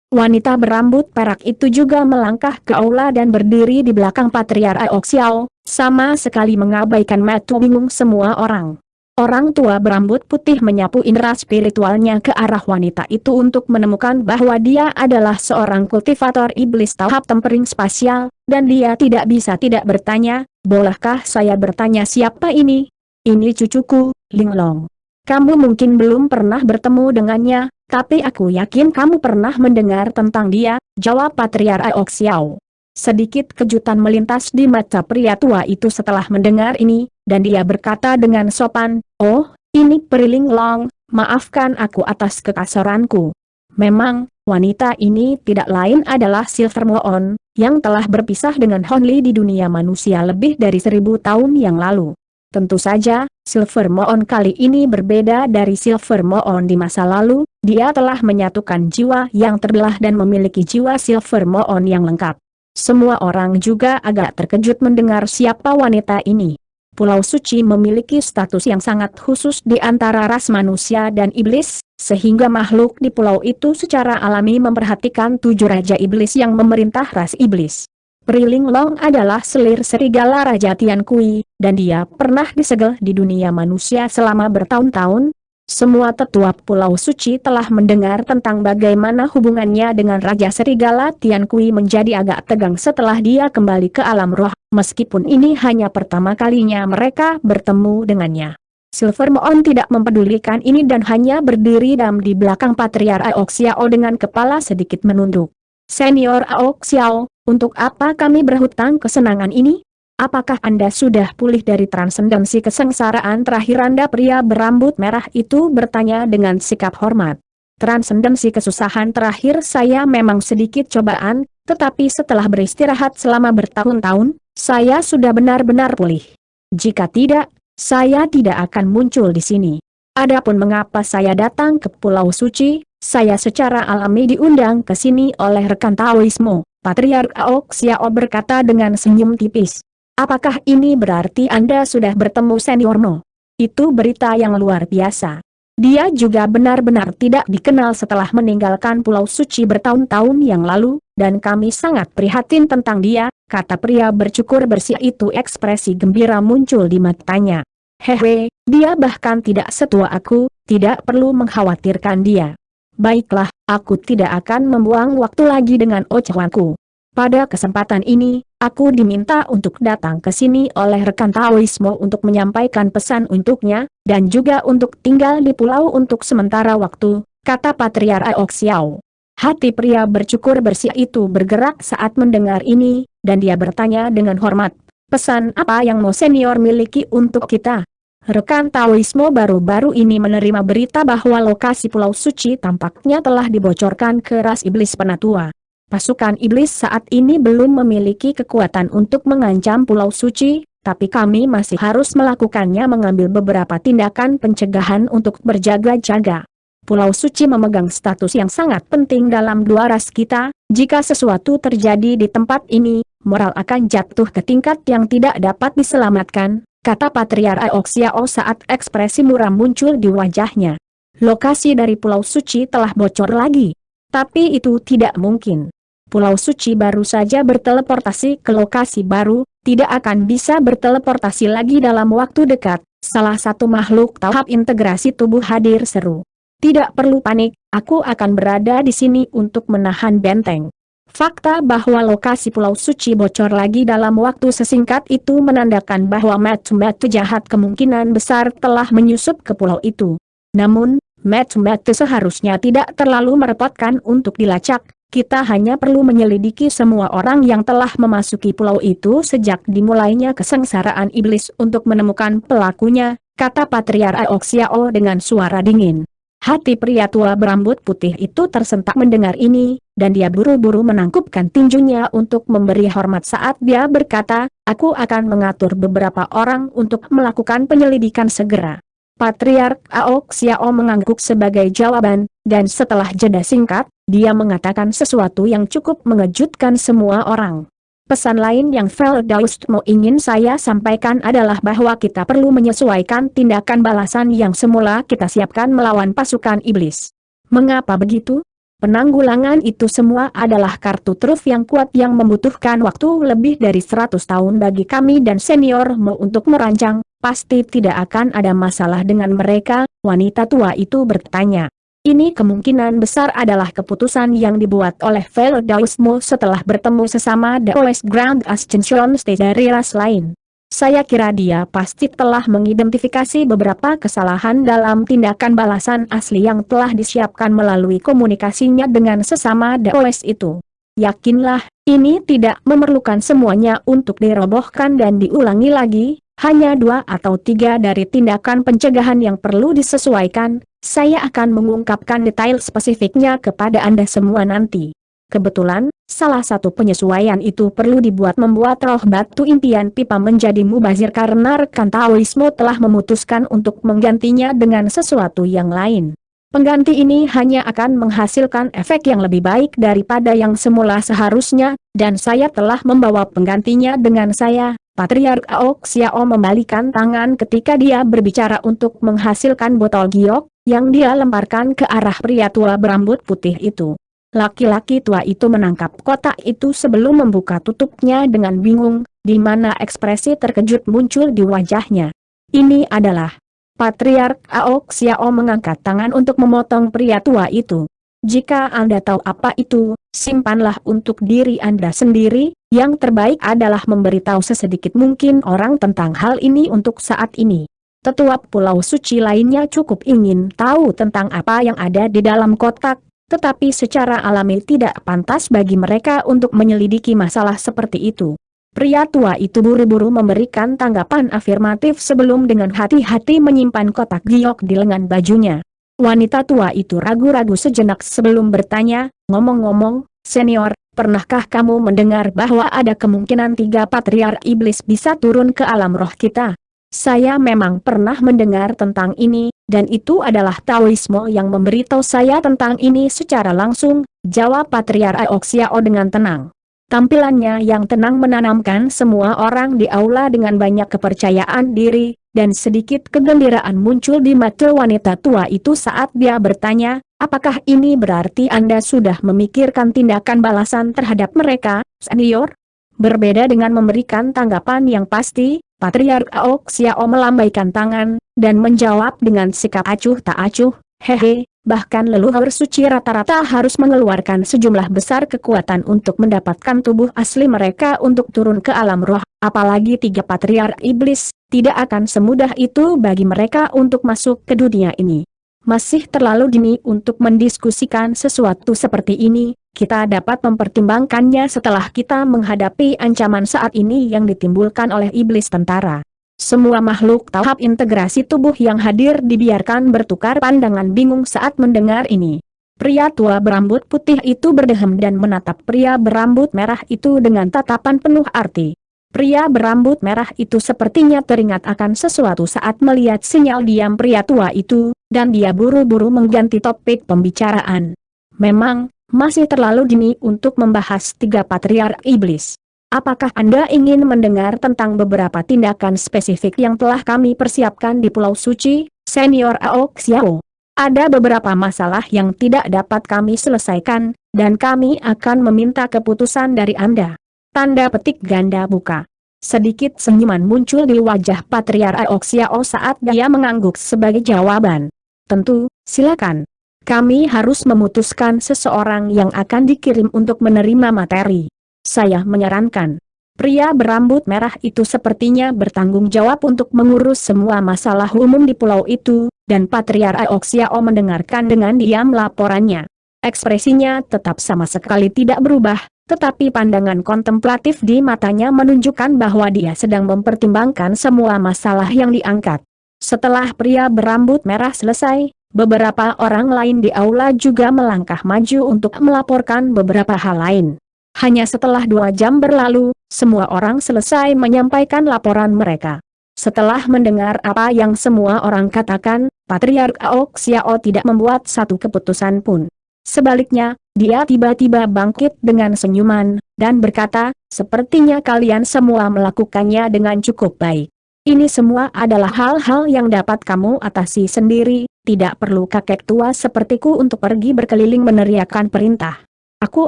Wanita berambut perak itu juga melangkah ke aula dan berdiri di belakang Patriark Ao Xiao, sama sekali mengabaikan mata bingung semua orang. Orang tua berambut putih menyapu indera spiritualnya ke arah wanita itu untuk menemukan bahwa dia adalah seorang kultivator iblis tahap tempering spasial, dan dia tidak bisa tidak bertanya, "Bolehkah saya bertanya siapa ini?" "Ini cucuku, Linglong. Kamu mungkin belum pernah bertemu dengannya, tapi aku yakin kamu pernah mendengar tentang dia," jawab Patriark Ao Xiao. Sedikit kejutan melintas di mata pria tua itu setelah mendengar ini, dan dia berkata dengan sopan, "Oh, ini Priling Long, maafkan aku atas kekasaranku." Memang, wanita ini tidak lain adalah Silver Moon, yang telah berpisah dengan Hon Li di dunia manusia lebih dari 1000 tahun yang lalu. Tentu saja, Silver Moon kali ini berbeda dari Silver Moon di masa lalu, dia telah menyatukan jiwa yang terbelah dan memiliki jiwa Silver Moon yang lengkap. Semua orang juga agak terkejut mendengar siapa wanita ini. Pulau Suci memiliki status yang sangat khusus di antara ras manusia dan iblis, sehingga makhluk di pulau itu secara alami memperhatikan 7 raja iblis yang memerintah ras iblis. Priling Long adalah selir serigala Raja Tian Kui, dan dia pernah disegel di dunia manusia selama bertahun-tahun. Semua tetua Pulau Suci telah mendengar tentang bagaimana hubungannya dengan Raja Serigala Tian Kui menjadi agak tegang setelah dia kembali ke alam roh, meskipun ini hanya pertama kalinya mereka bertemu dengannya. Silver Moon tidak mempedulikan ini dan hanya berdiri diam di belakang Patriark Aok Xiao dengan kepala sedikit menunduk. Senior Aok Xiao, untuk apa kami berhutang kesenangan ini? Apakah Anda sudah pulih dari transendensi kesengsaraan terakhir? Anda pria berambut merah itu bertanya dengan sikap hormat. Transendensi kesusahan terakhir saya memang sedikit cobaan, tetapi setelah beristirahat selama bertahun-tahun, saya sudah benar-benar pulih. Jika tidak, saya tidak akan muncul di sini. Adapun mengapa saya datang ke Pulau Suci, saya secara alami diundang ke sini oleh rekan Taoismo. Patriark Aok Xiao berkata dengan senyum tipis. Apakah ini berarti Anda sudah bertemu Senior No? Itu berita yang luar biasa. Dia juga benar-benar tidak dikenal setelah meninggalkan Pulau Suci bertahun-tahun yang lalu, dan kami sangat prihatin tentang dia, kata pria bercukur bersih itu. Ekspresi gembira muncul di matanya. Hehe, dia bahkan tidak setua aku, tidak perlu mengkhawatirkan dia. Baiklah, aku tidak akan membuang waktu lagi dengan ocehanku. Pada kesempatan ini, aku diminta untuk datang ke sini oleh rekan Taoismo untuk menyampaikan pesan untuknya, dan juga untuk tinggal di pulau untuk sementara waktu, kata Patriark Aok Xiao. Hati pria bercukur bersih itu bergerak saat mendengar ini, dan dia bertanya dengan hormat, pesan apa yang Mo Senior miliki untuk kita? Rekan Taoismo baru-baru ini menerima berita bahwa lokasi Pulau Suci tampaknya telah dibocorkan ke ras iblis penatua. Pasukan iblis saat ini belum memiliki kekuatan untuk mengancam Pulau Suci, tapi kami masih harus melakukannya mengambil beberapa tindakan pencegahan untuk berjaga-jaga. Pulau Suci memegang status yang sangat penting dalam dua ras kita, jika sesuatu terjadi di tempat ini, moral akan jatuh ke tingkat yang tidak dapat diselamatkan, kata Patriark Aok Xiao saat ekspresi muram muncul di wajahnya. Lokasi dari Pulau Suci telah bocor lagi. Tapi itu tidak mungkin. Pulau Suci baru saja berteleportasi ke lokasi baru, tidak akan bisa berteleportasi lagi dalam waktu dekat. Salah satu makhluk tahap integrasi tubuh hadir seru. Tidak perlu panik, aku akan berada di sini untuk menahan benteng. Fakta bahwa lokasi Pulau Suci bocor lagi dalam waktu sesingkat itu menandakan bahwa matu-matu jahat kemungkinan besar telah menyusup ke pulau itu. Namun, matu-matu seharusnya tidak terlalu merepotkan untuk dilacak. Kita hanya perlu menyelidiki semua orang yang telah memasuki pulau itu sejak dimulainya kesengsaraan iblis untuk menemukan pelakunya, kata Patriark Aok Xiao dengan suara dingin. Hati pria tua berambut putih itu tersentak mendengar ini, dan dia buru-buru menangkupkan tinjunya untuk memberi hormat saat dia berkata, aku akan mengatur beberapa orang untuk melakukan penyelidikan segera. Patriark Aok Xiao mengangguk sebagai jawaban, dan setelah jeda singkat, dia mengatakan sesuatu yang cukup mengejutkan semua orang. Pesan lain yang Feldaust mau ingin saya sampaikan adalah bahwa kita perlu menyesuaikan tindakan balasan yang semula kita siapkan melawan pasukan iblis. Mengapa begitu? Penanggulangan itu semua adalah kartu truf yang kuat yang membutuhkan waktu lebih dari 100 tahun bagi kami dan Senior Mo untuk merancang. Pasti tidak akan ada masalah dengan mereka, wanita tua itu bertanya. Ini kemungkinan besar adalah keputusan yang dibuat oleh Feldaust Mo setelah bertemu sesama Daoist Grand Ascension Stage dari ras lain. Saya kira dia pasti telah mengidentifikasi beberapa kesalahan dalam tindakan balasan asli yang telah disiapkan melalui komunikasinya dengan sesama Daoist itu. Yakinlah, ini tidak memerlukan semuanya untuk dirobohkan dan diulangi lagi. Hanya 2 atau 3 dari tindakan pencegahan yang perlu disesuaikan. Saya akan mengungkapkan detail spesifiknya kepada Anda semua nanti. Kebetulan, salah satu penyesuaian itu perlu membuat roh batu impian pipa menjadi mubazir karena rekan Taoismo telah memutuskan untuk menggantinya dengan sesuatu yang lain. Pengganti ini hanya akan menghasilkan efek yang lebih baik daripada yang semula seharusnya, dan saya telah membawa penggantinya dengan saya. Patriark Aok Xiao membalikan tangan ketika dia berbicara untuk menghasilkan botol giok, yang dia lemparkan ke arah pria tua berambut putih itu. Laki-laki tua itu menangkap kotak itu sebelum membuka tutupnya dengan bingung, di mana ekspresi terkejut muncul di wajahnya. Ini adalah Patriark Aok Xiao mengangkat tangan untuk memotong pria tua itu. Jika Anda tahu apa itu, simpanlah untuk diri Anda sendiri, yang terbaik adalah memberitahu sesedikit mungkin orang tentang hal ini untuk saat ini. Tetua Pulau Suci lainnya cukup ingin tahu tentang apa yang ada di dalam kotak, tetapi secara alami tidak pantas bagi mereka untuk menyelidiki masalah seperti itu. Pria tua itu buru-buru memberikan tanggapan afirmatif sebelum dengan hati-hati menyimpan kotak giok di lengan bajunya. Wanita tua itu ragu-ragu sejenak sebelum bertanya, ngomong-ngomong, senior, pernahkah kamu mendengar bahwa ada kemungkinan 3 patriark iblis bisa turun ke alam roh kita? Saya memang pernah mendengar tentang ini, dan itu adalah Taoisme yang memberitahu saya tentang ini secara langsung, jawab Patriark Aok Xiao dengan tenang. Tampilannya yang tenang menanamkan semua orang di aula dengan banyak kepercayaan diri, dan sedikit kegembiraan muncul di mata wanita tua itu saat dia bertanya, apakah ini berarti Anda sudah memikirkan tindakan balasan terhadap mereka, senior? Berbeda dengan memberikan tanggapan yang pasti, Patriark Aok Xiao melambaikan tangan, dan menjawab dengan sikap acuh tak acuh, hehe. Bahkan leluhur suci rata-rata harus mengeluarkan sejumlah besar kekuatan untuk mendapatkan tubuh asli mereka untuk turun ke alam roh, apalagi 3 patriark iblis, tidak akan semudah itu bagi mereka untuk masuk ke dunia ini. Masih terlalu dini untuk mendiskusikan sesuatu seperti ini, kita dapat mempertimbangkannya setelah kita menghadapi ancaman saat ini yang ditimbulkan oleh iblis tentara. Semua makhluk tahap integrasi tubuh yang hadir dibiarkan bertukar pandangan bingung saat mendengar ini. Pria tua berambut putih itu berdehem dan menatap pria berambut merah itu dengan tatapan penuh arti. Pria berambut merah itu sepertinya teringat akan sesuatu saat melihat sinyal diam pria tua itu, dan dia buru-buru mengganti topik pembicaraan. Memang, masih terlalu dini untuk membahas 3 patriark iblis. Apakah Anda ingin mendengar tentang beberapa tindakan spesifik yang telah kami persiapkan di Pulau Suci, Senior Aok Xiao? Ada beberapa masalah yang tidak dapat kami selesaikan, dan kami akan meminta keputusan dari Anda. Tanda petik ganda buka. Sedikit senyuman muncul di wajah Patriark Aok Xiao saat dia mengangguk sebagai jawaban. Tentu, silakan. Kami harus memutuskan seseorang yang akan dikirim untuk menerima materi. Saya menyarankan. Pria berambut merah itu sepertinya bertanggung jawab untuk mengurus semua masalah umum di pulau itu, dan Patriark Aok Xiao mendengarkan dengan diam laporannya. Ekspresinya tetap sama sekali tidak berubah, tetapi pandangan kontemplatif di matanya menunjukkan bahwa dia sedang mempertimbangkan semua masalah yang diangkat. Setelah pria berambut merah selesai, beberapa orang lain di aula juga melangkah maju untuk melaporkan beberapa hal lain. Hanya setelah 2 jam berlalu, semua orang selesai menyampaikan laporan mereka. Setelah mendengar apa yang semua orang katakan, Patriark Aok Xiao tidak membuat satu keputusan pun. Sebaliknya, dia tiba-tiba bangkit dengan senyuman, dan berkata, sepertinya kalian semua melakukannya dengan cukup baik. Ini semua adalah hal-hal yang dapat kamu atasi sendiri, tidak perlu kakek tua sepertiku untuk pergi berkeliling meneriakkan perintah. Aku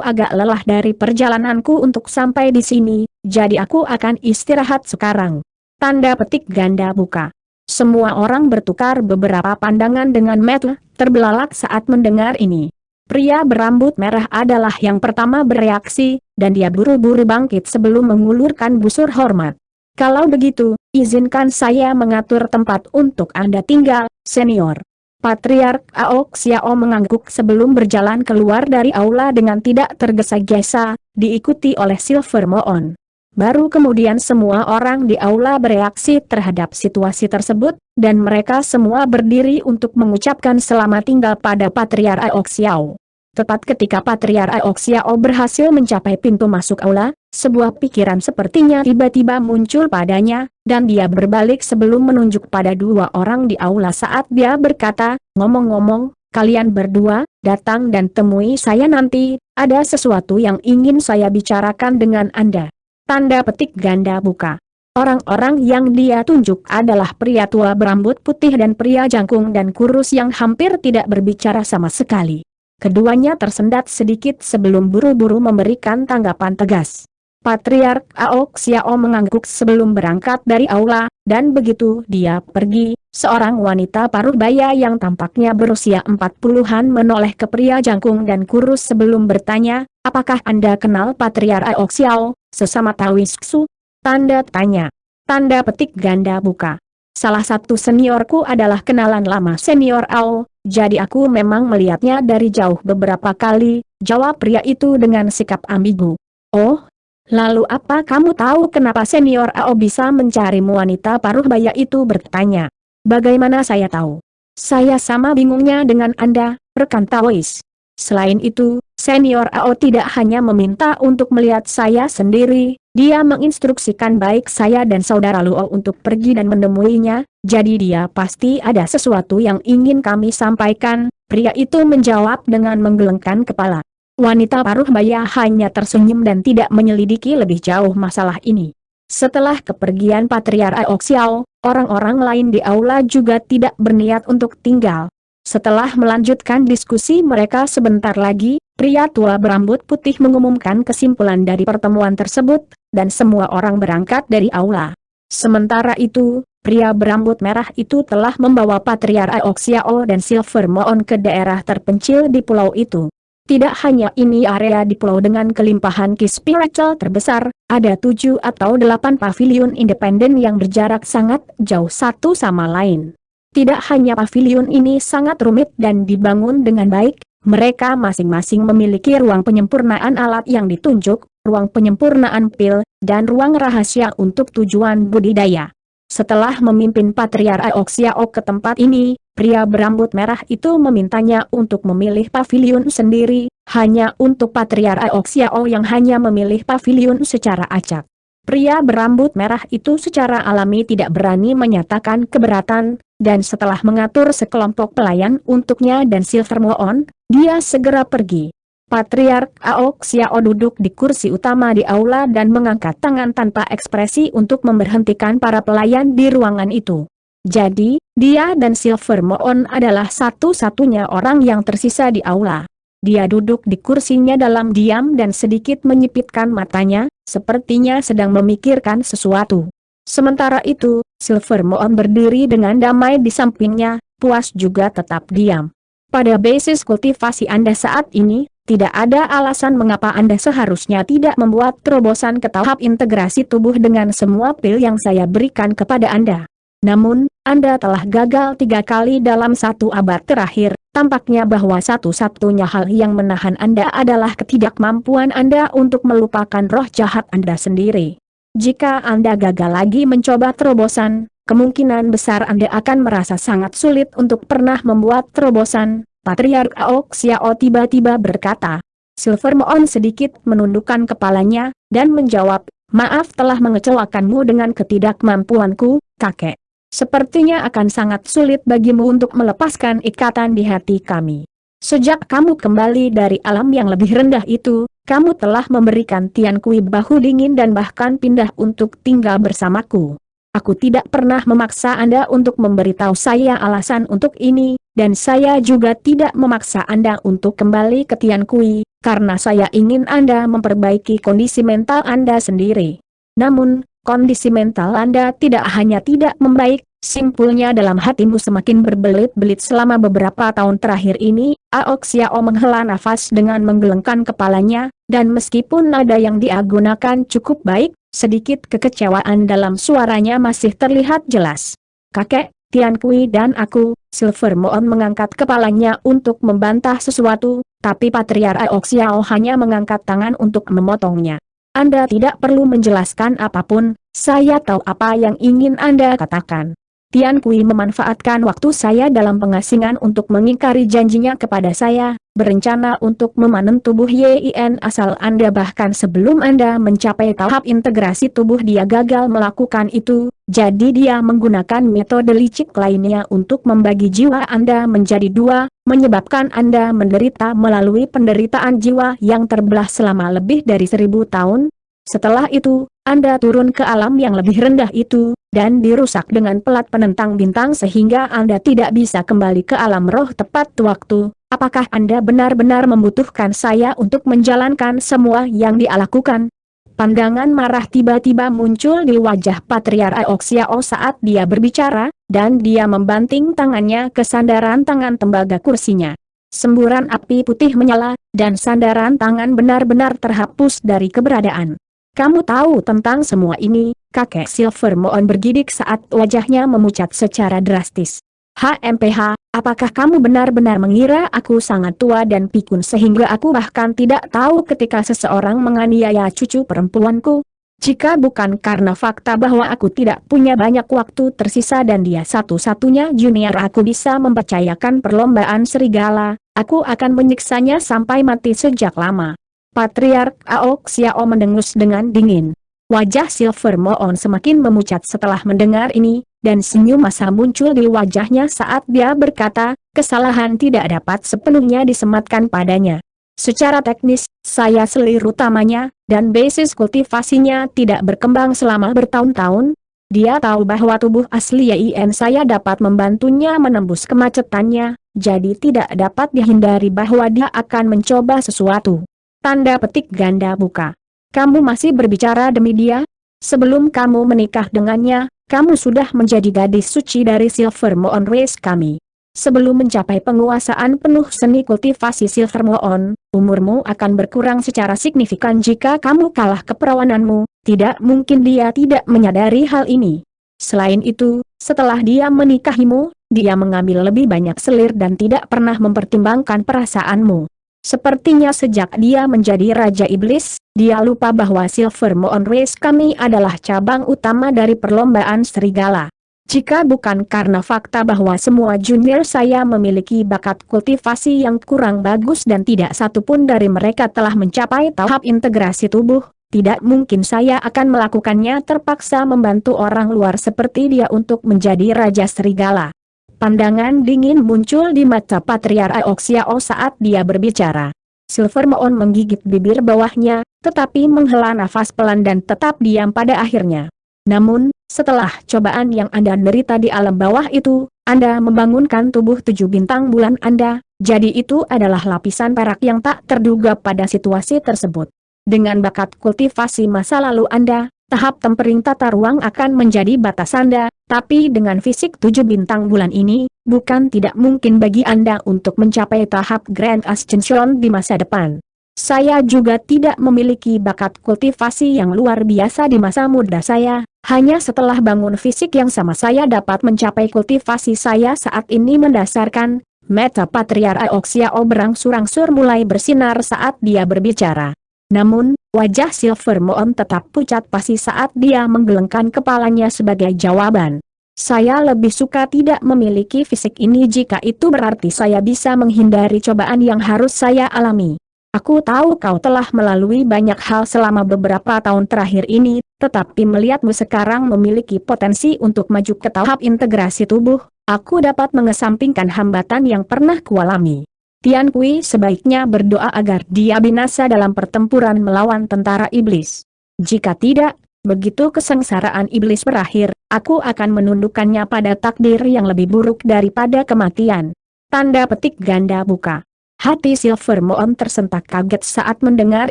agak lelah dari perjalananku untuk sampai di sini, jadi aku akan istirahat sekarang. Tanda petik ganda buka. Semua orang bertukar beberapa pandangan dengan mata terbelalak saat mendengar ini. Pria berambut merah adalah yang pertama bereaksi, dan dia buru-buru bangkit sebelum mengulurkan busur hormat. Kalau begitu, izinkan saya mengatur tempat untuk Anda tinggal, senior. Patriark Aok Xiao mengangguk sebelum berjalan keluar dari aula dengan tidak tergesa-gesa, diikuti oleh Silver Moon. Baru kemudian semua orang di aula bereaksi terhadap situasi tersebut, dan mereka semua berdiri untuk mengucapkan selamat tinggal pada Patriark Aok Xiao. Tepat ketika Patriark Aok Xiao berhasil mencapai pintu masuk aula, sebuah pikiran sepertinya tiba-tiba muncul padanya, dan dia berbalik sebelum menunjuk pada 2 orang di aula saat dia berkata, ngomong-ngomong, kalian berdua, datang dan temui saya nanti, ada sesuatu yang ingin saya bicarakan dengan Anda. Tanda petik ganda buka. Orang-orang yang dia tunjuk adalah pria tua berambut putih dan pria jangkung dan kurus yang hampir tidak berbicara sama sekali. Keduanya tersendat sedikit sebelum buru-buru memberikan tanggapan tegas. Patriark Aok Xiao mengangguk sebelum berangkat dari aula, dan begitu dia pergi, seorang wanita paruh baya yang tampaknya berusia 40-an menoleh ke pria jangkung dan kurus sebelum bertanya, apakah Anda kenal Patriark Aok Xiao, sesama Taoisksu? Tanda tanya. Tanda petik ganda buka. Salah satu seniorku adalah kenalan lama senior Ao, jadi aku memang melihatnya dari jauh beberapa kali, jawab pria itu dengan sikap ambigu. Oh? Lalu apa kamu tahu kenapa senior Ao bisa mencarimu? Wanita paruh baya itu bertanya. Bagaimana saya tahu? Saya sama bingungnya dengan Anda, rekan Taois. Selain itu, senior Ao tidak hanya meminta untuk melihat saya sendiri, dia menginstruksikan baik saya dan saudara Luo untuk pergi dan menemuinya, jadi dia pasti ada sesuatu yang ingin kami sampaikan, pria itu menjawab dengan menggelengkan kepala. Wanita paruh baya hanya tersenyum dan tidak menyelidiki lebih jauh masalah ini. Setelah kepergian Patriark Aok Xiao, orang-orang lain di aula juga tidak berniat untuk tinggal. Setelah melanjutkan diskusi mereka sebentar lagi, pria tua berambut putih mengumumkan kesimpulan dari pertemuan tersebut, dan semua orang berangkat dari aula. Sementara itu, pria berambut merah itu telah membawa Patriark Aok Xiao dan Silver Moon ke daerah terpencil di pulau itu. Tidak hanya ini area di pulau dengan kelimpahan ki spiritual terbesar, ada 7 atau 8 pavilion independen yang berjarak sangat jauh satu sama lain. Tidak hanya pavilion ini sangat rumit dan dibangun dengan baik, mereka masing-masing memiliki ruang penyempurnaan alat yang ditunjuk, ruang penyempurnaan pil, dan ruang rahasia untuk tujuan budidaya. Setelah memimpin Patriark Aok Xiao ke tempat ini, pria berambut merah itu memintanya untuk memilih pavilion sendiri, hanya untuk Patriark Aok Xiao yang hanya memilih pavilion secara acak. Pria berambut merah itu secara alami tidak berani menyatakan keberatan, dan setelah mengatur sekelompok pelayan untuknya dan Silver Moon, dia segera pergi. Patriark Aok Xiao duduk di kursi utama di aula dan mengangkat tangan tanpa ekspresi untuk memberhentikan para pelayan di ruangan itu. Jadi, dia dan Silver Moon adalah satu-satunya orang yang tersisa di aula. Dia duduk di kursinya dalam diam dan sedikit menyipitkan matanya, sepertinya sedang memikirkan sesuatu. Sementara itu, Silver Moon berdiri dengan damai di sampingnya, puas juga tetap diam. Pada basis kultivasi Anda saat ini, tidak ada alasan mengapa Anda seharusnya tidak membuat terobosan ke tahap integrasi tubuh dengan semua pil yang saya berikan kepada Anda. Namun, Anda telah gagal 3 kali dalam 1 abad terakhir, tampaknya bahwa satu-satunya hal yang menahan Anda adalah ketidakmampuan Anda untuk melupakan roh jahat Anda sendiri. Jika Anda gagal lagi mencoba terobosan, kemungkinan besar Anda akan merasa sangat sulit untuk pernah membuat terobosan. Patriark Aok Xiao tiba-tiba berkata. Silver Moon sedikit menundukkan kepalanya, dan menjawab, maaf telah mengecewakanmu dengan ketidakmampuanku, kakek. Sepertinya akan sangat sulit bagimu untuk melepaskan ikatan di hati kami. Sejak kamu kembali dari alam yang lebih rendah itu, kamu telah memberikan Tian Kui bahu dingin dan bahkan pindah untuk tinggal bersamaku. Aku tidak pernah memaksa Anda untuk memberitahu saya alasan untuk ini, dan saya juga tidak memaksa Anda untuk kembali ke Tian Kui, karena saya ingin Anda memperbaiki kondisi mental Anda sendiri. Namun, kondisi mental Anda tidak hanya tidak membaik, simpulnya dalam hatimu semakin berbelit-belit selama beberapa tahun terakhir ini. Aok Xiao menghela nafas dengan menggelengkan kepalanya, dan meskipun nada yang dia gunakan cukup baik, sedikit kekecewaan dalam suaranya masih terlihat jelas. Kakek, Tian Kui dan aku, Silver Moon mengangkat kepalanya untuk membantah sesuatu, tapi Patriark Aok Xiao hanya mengangkat tangan untuk memotongnya. Anda tidak perlu menjelaskan apapun, saya tahu apa yang ingin Anda katakan. Tian Kui memanfaatkan waktu saya dalam pengasingan untuk mengingkari janjinya kepada saya, berencana untuk memanen tubuh Yin asal Anda bahkan sebelum Anda mencapai tahap integrasi tubuh dia gagal melakukan itu, jadi dia menggunakan metode licik lainnya untuk membagi jiwa Anda menjadi 2, menyebabkan Anda menderita melalui penderitaan jiwa yang terbelah selama lebih dari 1000 tahun. Setelah itu, Anda turun ke alam yang lebih rendah itu, dan dirusak dengan pelat penentang bintang sehingga Anda tidak bisa kembali ke alam roh tepat waktu. Apakah Anda benar-benar membutuhkan saya untuk menjalankan semua yang dia lakukan? Pandangan marah tiba-tiba muncul di wajah Patriark Aok Xiao saat dia berbicara, dan dia membanting tangannya ke sandaran tangan tembaga kursinya. Semburan api putih menyala, dan sandaran tangan benar-benar terhapus dari keberadaan. Kamu tahu tentang semua ini, kakek Silver Moon bergidik saat wajahnya memucat secara drastis. HMPH, apakah kamu benar-benar mengira aku sangat tua dan pikun sehingga aku bahkan tidak tahu ketika seseorang menganiaya cucu perempuanku? Jika bukan karena fakta bahwa aku tidak punya banyak waktu tersisa dan dia satu-satunya junior aku bisa mempercayakan perlombaan serigala, aku akan menyiksanya sampai mati sejak lama. Patriark Aok Xiao mendengus dengan dingin. Wajah Silver Moon semakin memucat setelah mendengar ini, dan senyum masa muncul di wajahnya saat dia berkata, kesalahan tidak dapat sepenuhnya disematkan padanya. Secara teknis, saya selir utamanya, dan basis kultivasinya tidak berkembang selama bertahun-tahun. Dia tahu bahwa tubuh asli Yin saya dapat membantunya menembus kemacetannya, jadi tidak dapat dihindari bahwa dia akan mencoba sesuatu. Tanda petik ganda buka. Kamu masih berbicara demi dia? Sebelum kamu menikah dengannya, kamu sudah menjadi gadis suci dari Silver Moon Race kami. Sebelum mencapai penguasaan penuh seni kultivasi Silver Moon, umurmu akan berkurang secara signifikan jika kamu kalah keperawananmu. Tidak mungkin dia tidak menyadari hal ini. Selain itu, setelah dia menikahimu, dia mengambil lebih banyak selir dan tidak pernah mempertimbangkan perasaanmu. Sepertinya sejak dia menjadi Raja Iblis, dia lupa bahwa Silver Moon Race kami adalah cabang utama dari perlombaan serigala. Jika bukan karena fakta bahwa semua junior saya memiliki bakat kultivasi yang kurang bagus dan tidak satupun dari mereka telah mencapai tahap integrasi tubuh, tidak mungkin saya akan melakukannya terpaksa membantu orang luar seperti dia untuk menjadi Raja Serigala. Pandangan dingin muncul di mata Patriark Aok Xiao saat dia berbicara. Silver Moon menggigit bibir bawahnya, tetapi menghela nafas pelan dan tetap diam pada akhirnya. Namun, setelah cobaan yang Anda derita di alam bawah itu, Anda membangunkan tubuh 7 bintang bulan Anda, jadi itu adalah lapisan perak yang tak terduga pada situasi tersebut. Dengan bakat kultivasi masa lalu Anda, tahap tempering tata ruang akan menjadi batas Anda, tapi dengan fisik 7 bintang bulan ini, bukan tidak mungkin bagi Anda untuk mencapai tahap Grand Ascension di masa depan. Saya juga tidak memiliki bakat kultivasi yang luar biasa di masa muda saya, hanya setelah bangun fisik yang sama saya dapat mencapai kultivasi saya saat ini mendasarkan. Mata Patriark Aok Xiao berangsur-angsur mulai bersinar saat dia berbicara. Namun, wajah Silver Moon tetap pucat pasi saat dia menggelengkan kepalanya sebagai jawaban. Saya lebih suka tidak memiliki fisik ini jika itu berarti saya bisa menghindari cobaan yang harus saya alami. Aku tahu kau telah melalui banyak hal selama beberapa tahun terakhir ini, tetapi melihatmu sekarang memiliki potensi untuk maju ke tahap integrasi tubuh, aku dapat mengesampingkan hambatan yang pernah kualami. Tian Kui sebaiknya berdoa agar dia binasa dalam pertempuran melawan tentara iblis. Jika tidak, begitu kesengsaraan iblis berakhir, aku akan menundukkannya pada takdir yang lebih buruk daripada kematian. Tanda petik ganda buka. Hati Silver Moon tersentak kaget saat mendengar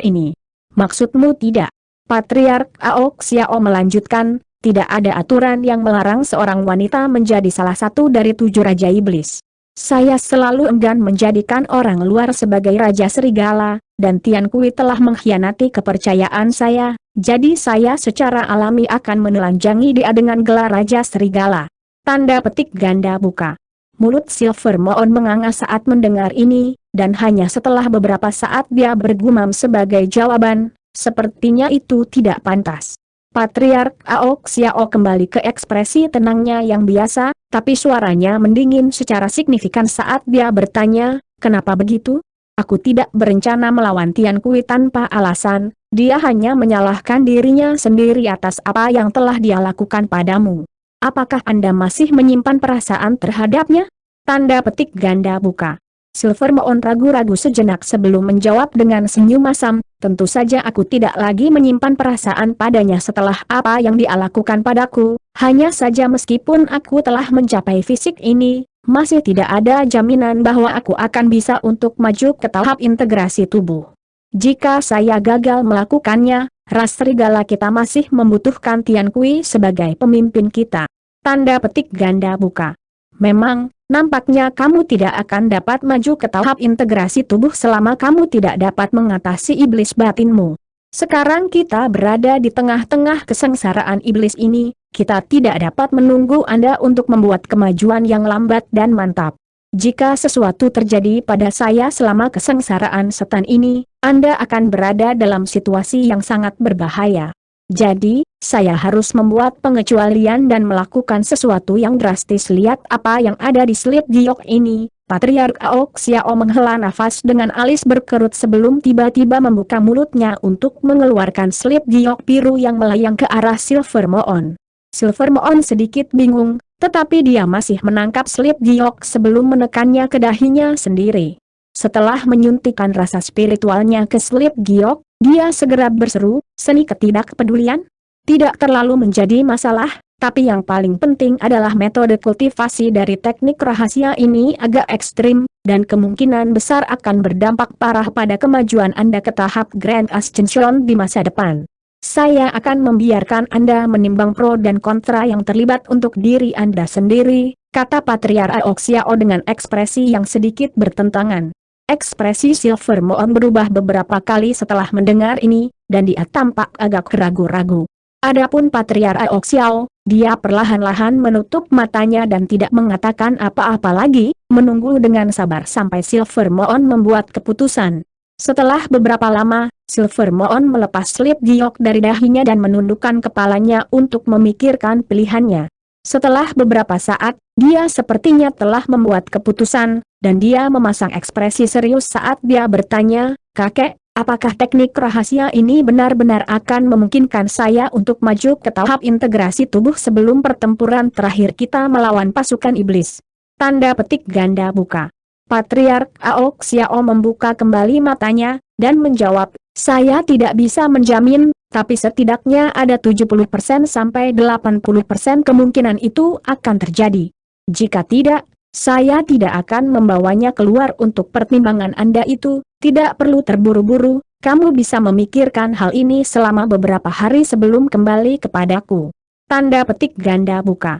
ini. Maksudmu tidak? Patriark Aok Xiao melanjutkan, tidak ada aturan yang melarang seorang wanita menjadi salah satu dari 7 Raja Iblis. Saya selalu enggan menjadikan orang luar sebagai Raja Serigala, dan Tian Kui telah mengkhianati kepercayaan saya, jadi saya secara alami akan menelanjangi dia dengan gelar Raja Serigala. Tanda petik ganda buka. Mulut Silver Moon menganga saat mendengar ini, dan hanya setelah beberapa saat dia bergumam sebagai jawaban, sepertinya itu tidak pantas. Patriark Aok Xiao kembali ke ekspresi tenangnya yang biasa, tapi suaranya mendingin secara signifikan saat dia bertanya, kenapa begitu? Aku tidak berencana melawan Tian Kui tanpa alasan, dia hanya menyalahkan dirinya sendiri atas apa yang telah dia lakukan padamu. Apakah Anda masih menyimpan perasaan terhadapnya? Tanda petik ganda buka. Silver Moon ragu-ragu sejenak sebelum menjawab dengan senyum masam, tentu saja aku tidak lagi menyimpan perasaan padanya setelah apa yang dia lakukan padaku, hanya saja meskipun aku telah mencapai fisik ini, masih tidak ada jaminan bahwa aku akan bisa untuk maju ke tahap integrasi tubuh. Jika saya gagal melakukannya, ras serigala kita masih membutuhkan Tian Kui sebagai pemimpin kita. Tanda petik ganda buka. Memang, nampaknya kamu tidak akan dapat maju ke tahap integrasi tubuh selama kamu tidak dapat mengatasi iblis batinmu. Sekarang kita berada di tengah-tengah kesengsaraan iblis ini, kita tidak dapat menunggu Anda untuk membuat kemajuan yang lambat dan mantap. Jika sesuatu terjadi pada saya selama kesengsaraan setan ini, Anda akan berada dalam situasi yang sangat berbahaya. Jadi, saya harus membuat pengecualian dan melakukan sesuatu yang drastis. Lihat apa yang ada di slip giok ini. Patriark Aok Xiao menghela nafas dengan alis berkerut sebelum tiba-tiba membuka mulutnya untuk mengeluarkan slip giok biru yang melayang ke arah Silver Moon. Silver Moon sedikit bingung, tetapi dia masih menangkap slip giok sebelum menekannya ke dahinya sendiri. Setelah menyuntikkan rasa spiritualnya ke slip giok, dia segera berseru, "Seni ketidakpedulian? Tidak terlalu menjadi masalah. Tapi yang paling penting adalah metode kultivasi dari teknik rahasia ini agak ekstrim, dan kemungkinan besar akan berdampak parah pada kemajuan Anda ke tahap Grand Ascension di masa depan. Saya akan membiarkan Anda menimbang pro dan kontra yang terlibat untuk diri Anda sendiri," kata Patriark Aok Xiao dengan ekspresi yang sedikit bertentangan. Ekspresi Silver Moon berubah beberapa kali setelah mendengar ini, dan dia tampak agak ragu-ragu. Adapun Patriark Aok Xiao, dia perlahan-lahan menutup matanya dan tidak mengatakan apa-apa lagi, menunggu dengan sabar sampai Silver Moon membuat keputusan. Setelah beberapa lama, Silver Moon melepas slip giok dari dahinya dan menundukkan kepalanya untuk memikirkan pilihannya. Setelah beberapa saat, dia sepertinya telah membuat keputusan, dan dia memasang ekspresi serius saat dia bertanya, "Kakek, apakah teknik rahasia ini benar-benar akan memungkinkan saya untuk maju ke tahap integrasi tubuh sebelum pertempuran terakhir kita melawan pasukan iblis?" Tanda petik ganda buka. Patriark Aok Xiao membuka kembali matanya, dan menjawab, "Saya tidak bisa menjamin, tapi setidaknya ada 70% sampai 80% kemungkinan itu akan terjadi. Jika tidak, saya tidak akan membawanya keluar untuk pertimbangan Anda itu. Tidak perlu terburu-buru, kamu bisa memikirkan hal ini selama beberapa hari sebelum kembali kepadaku." Tanda petik ganda buka.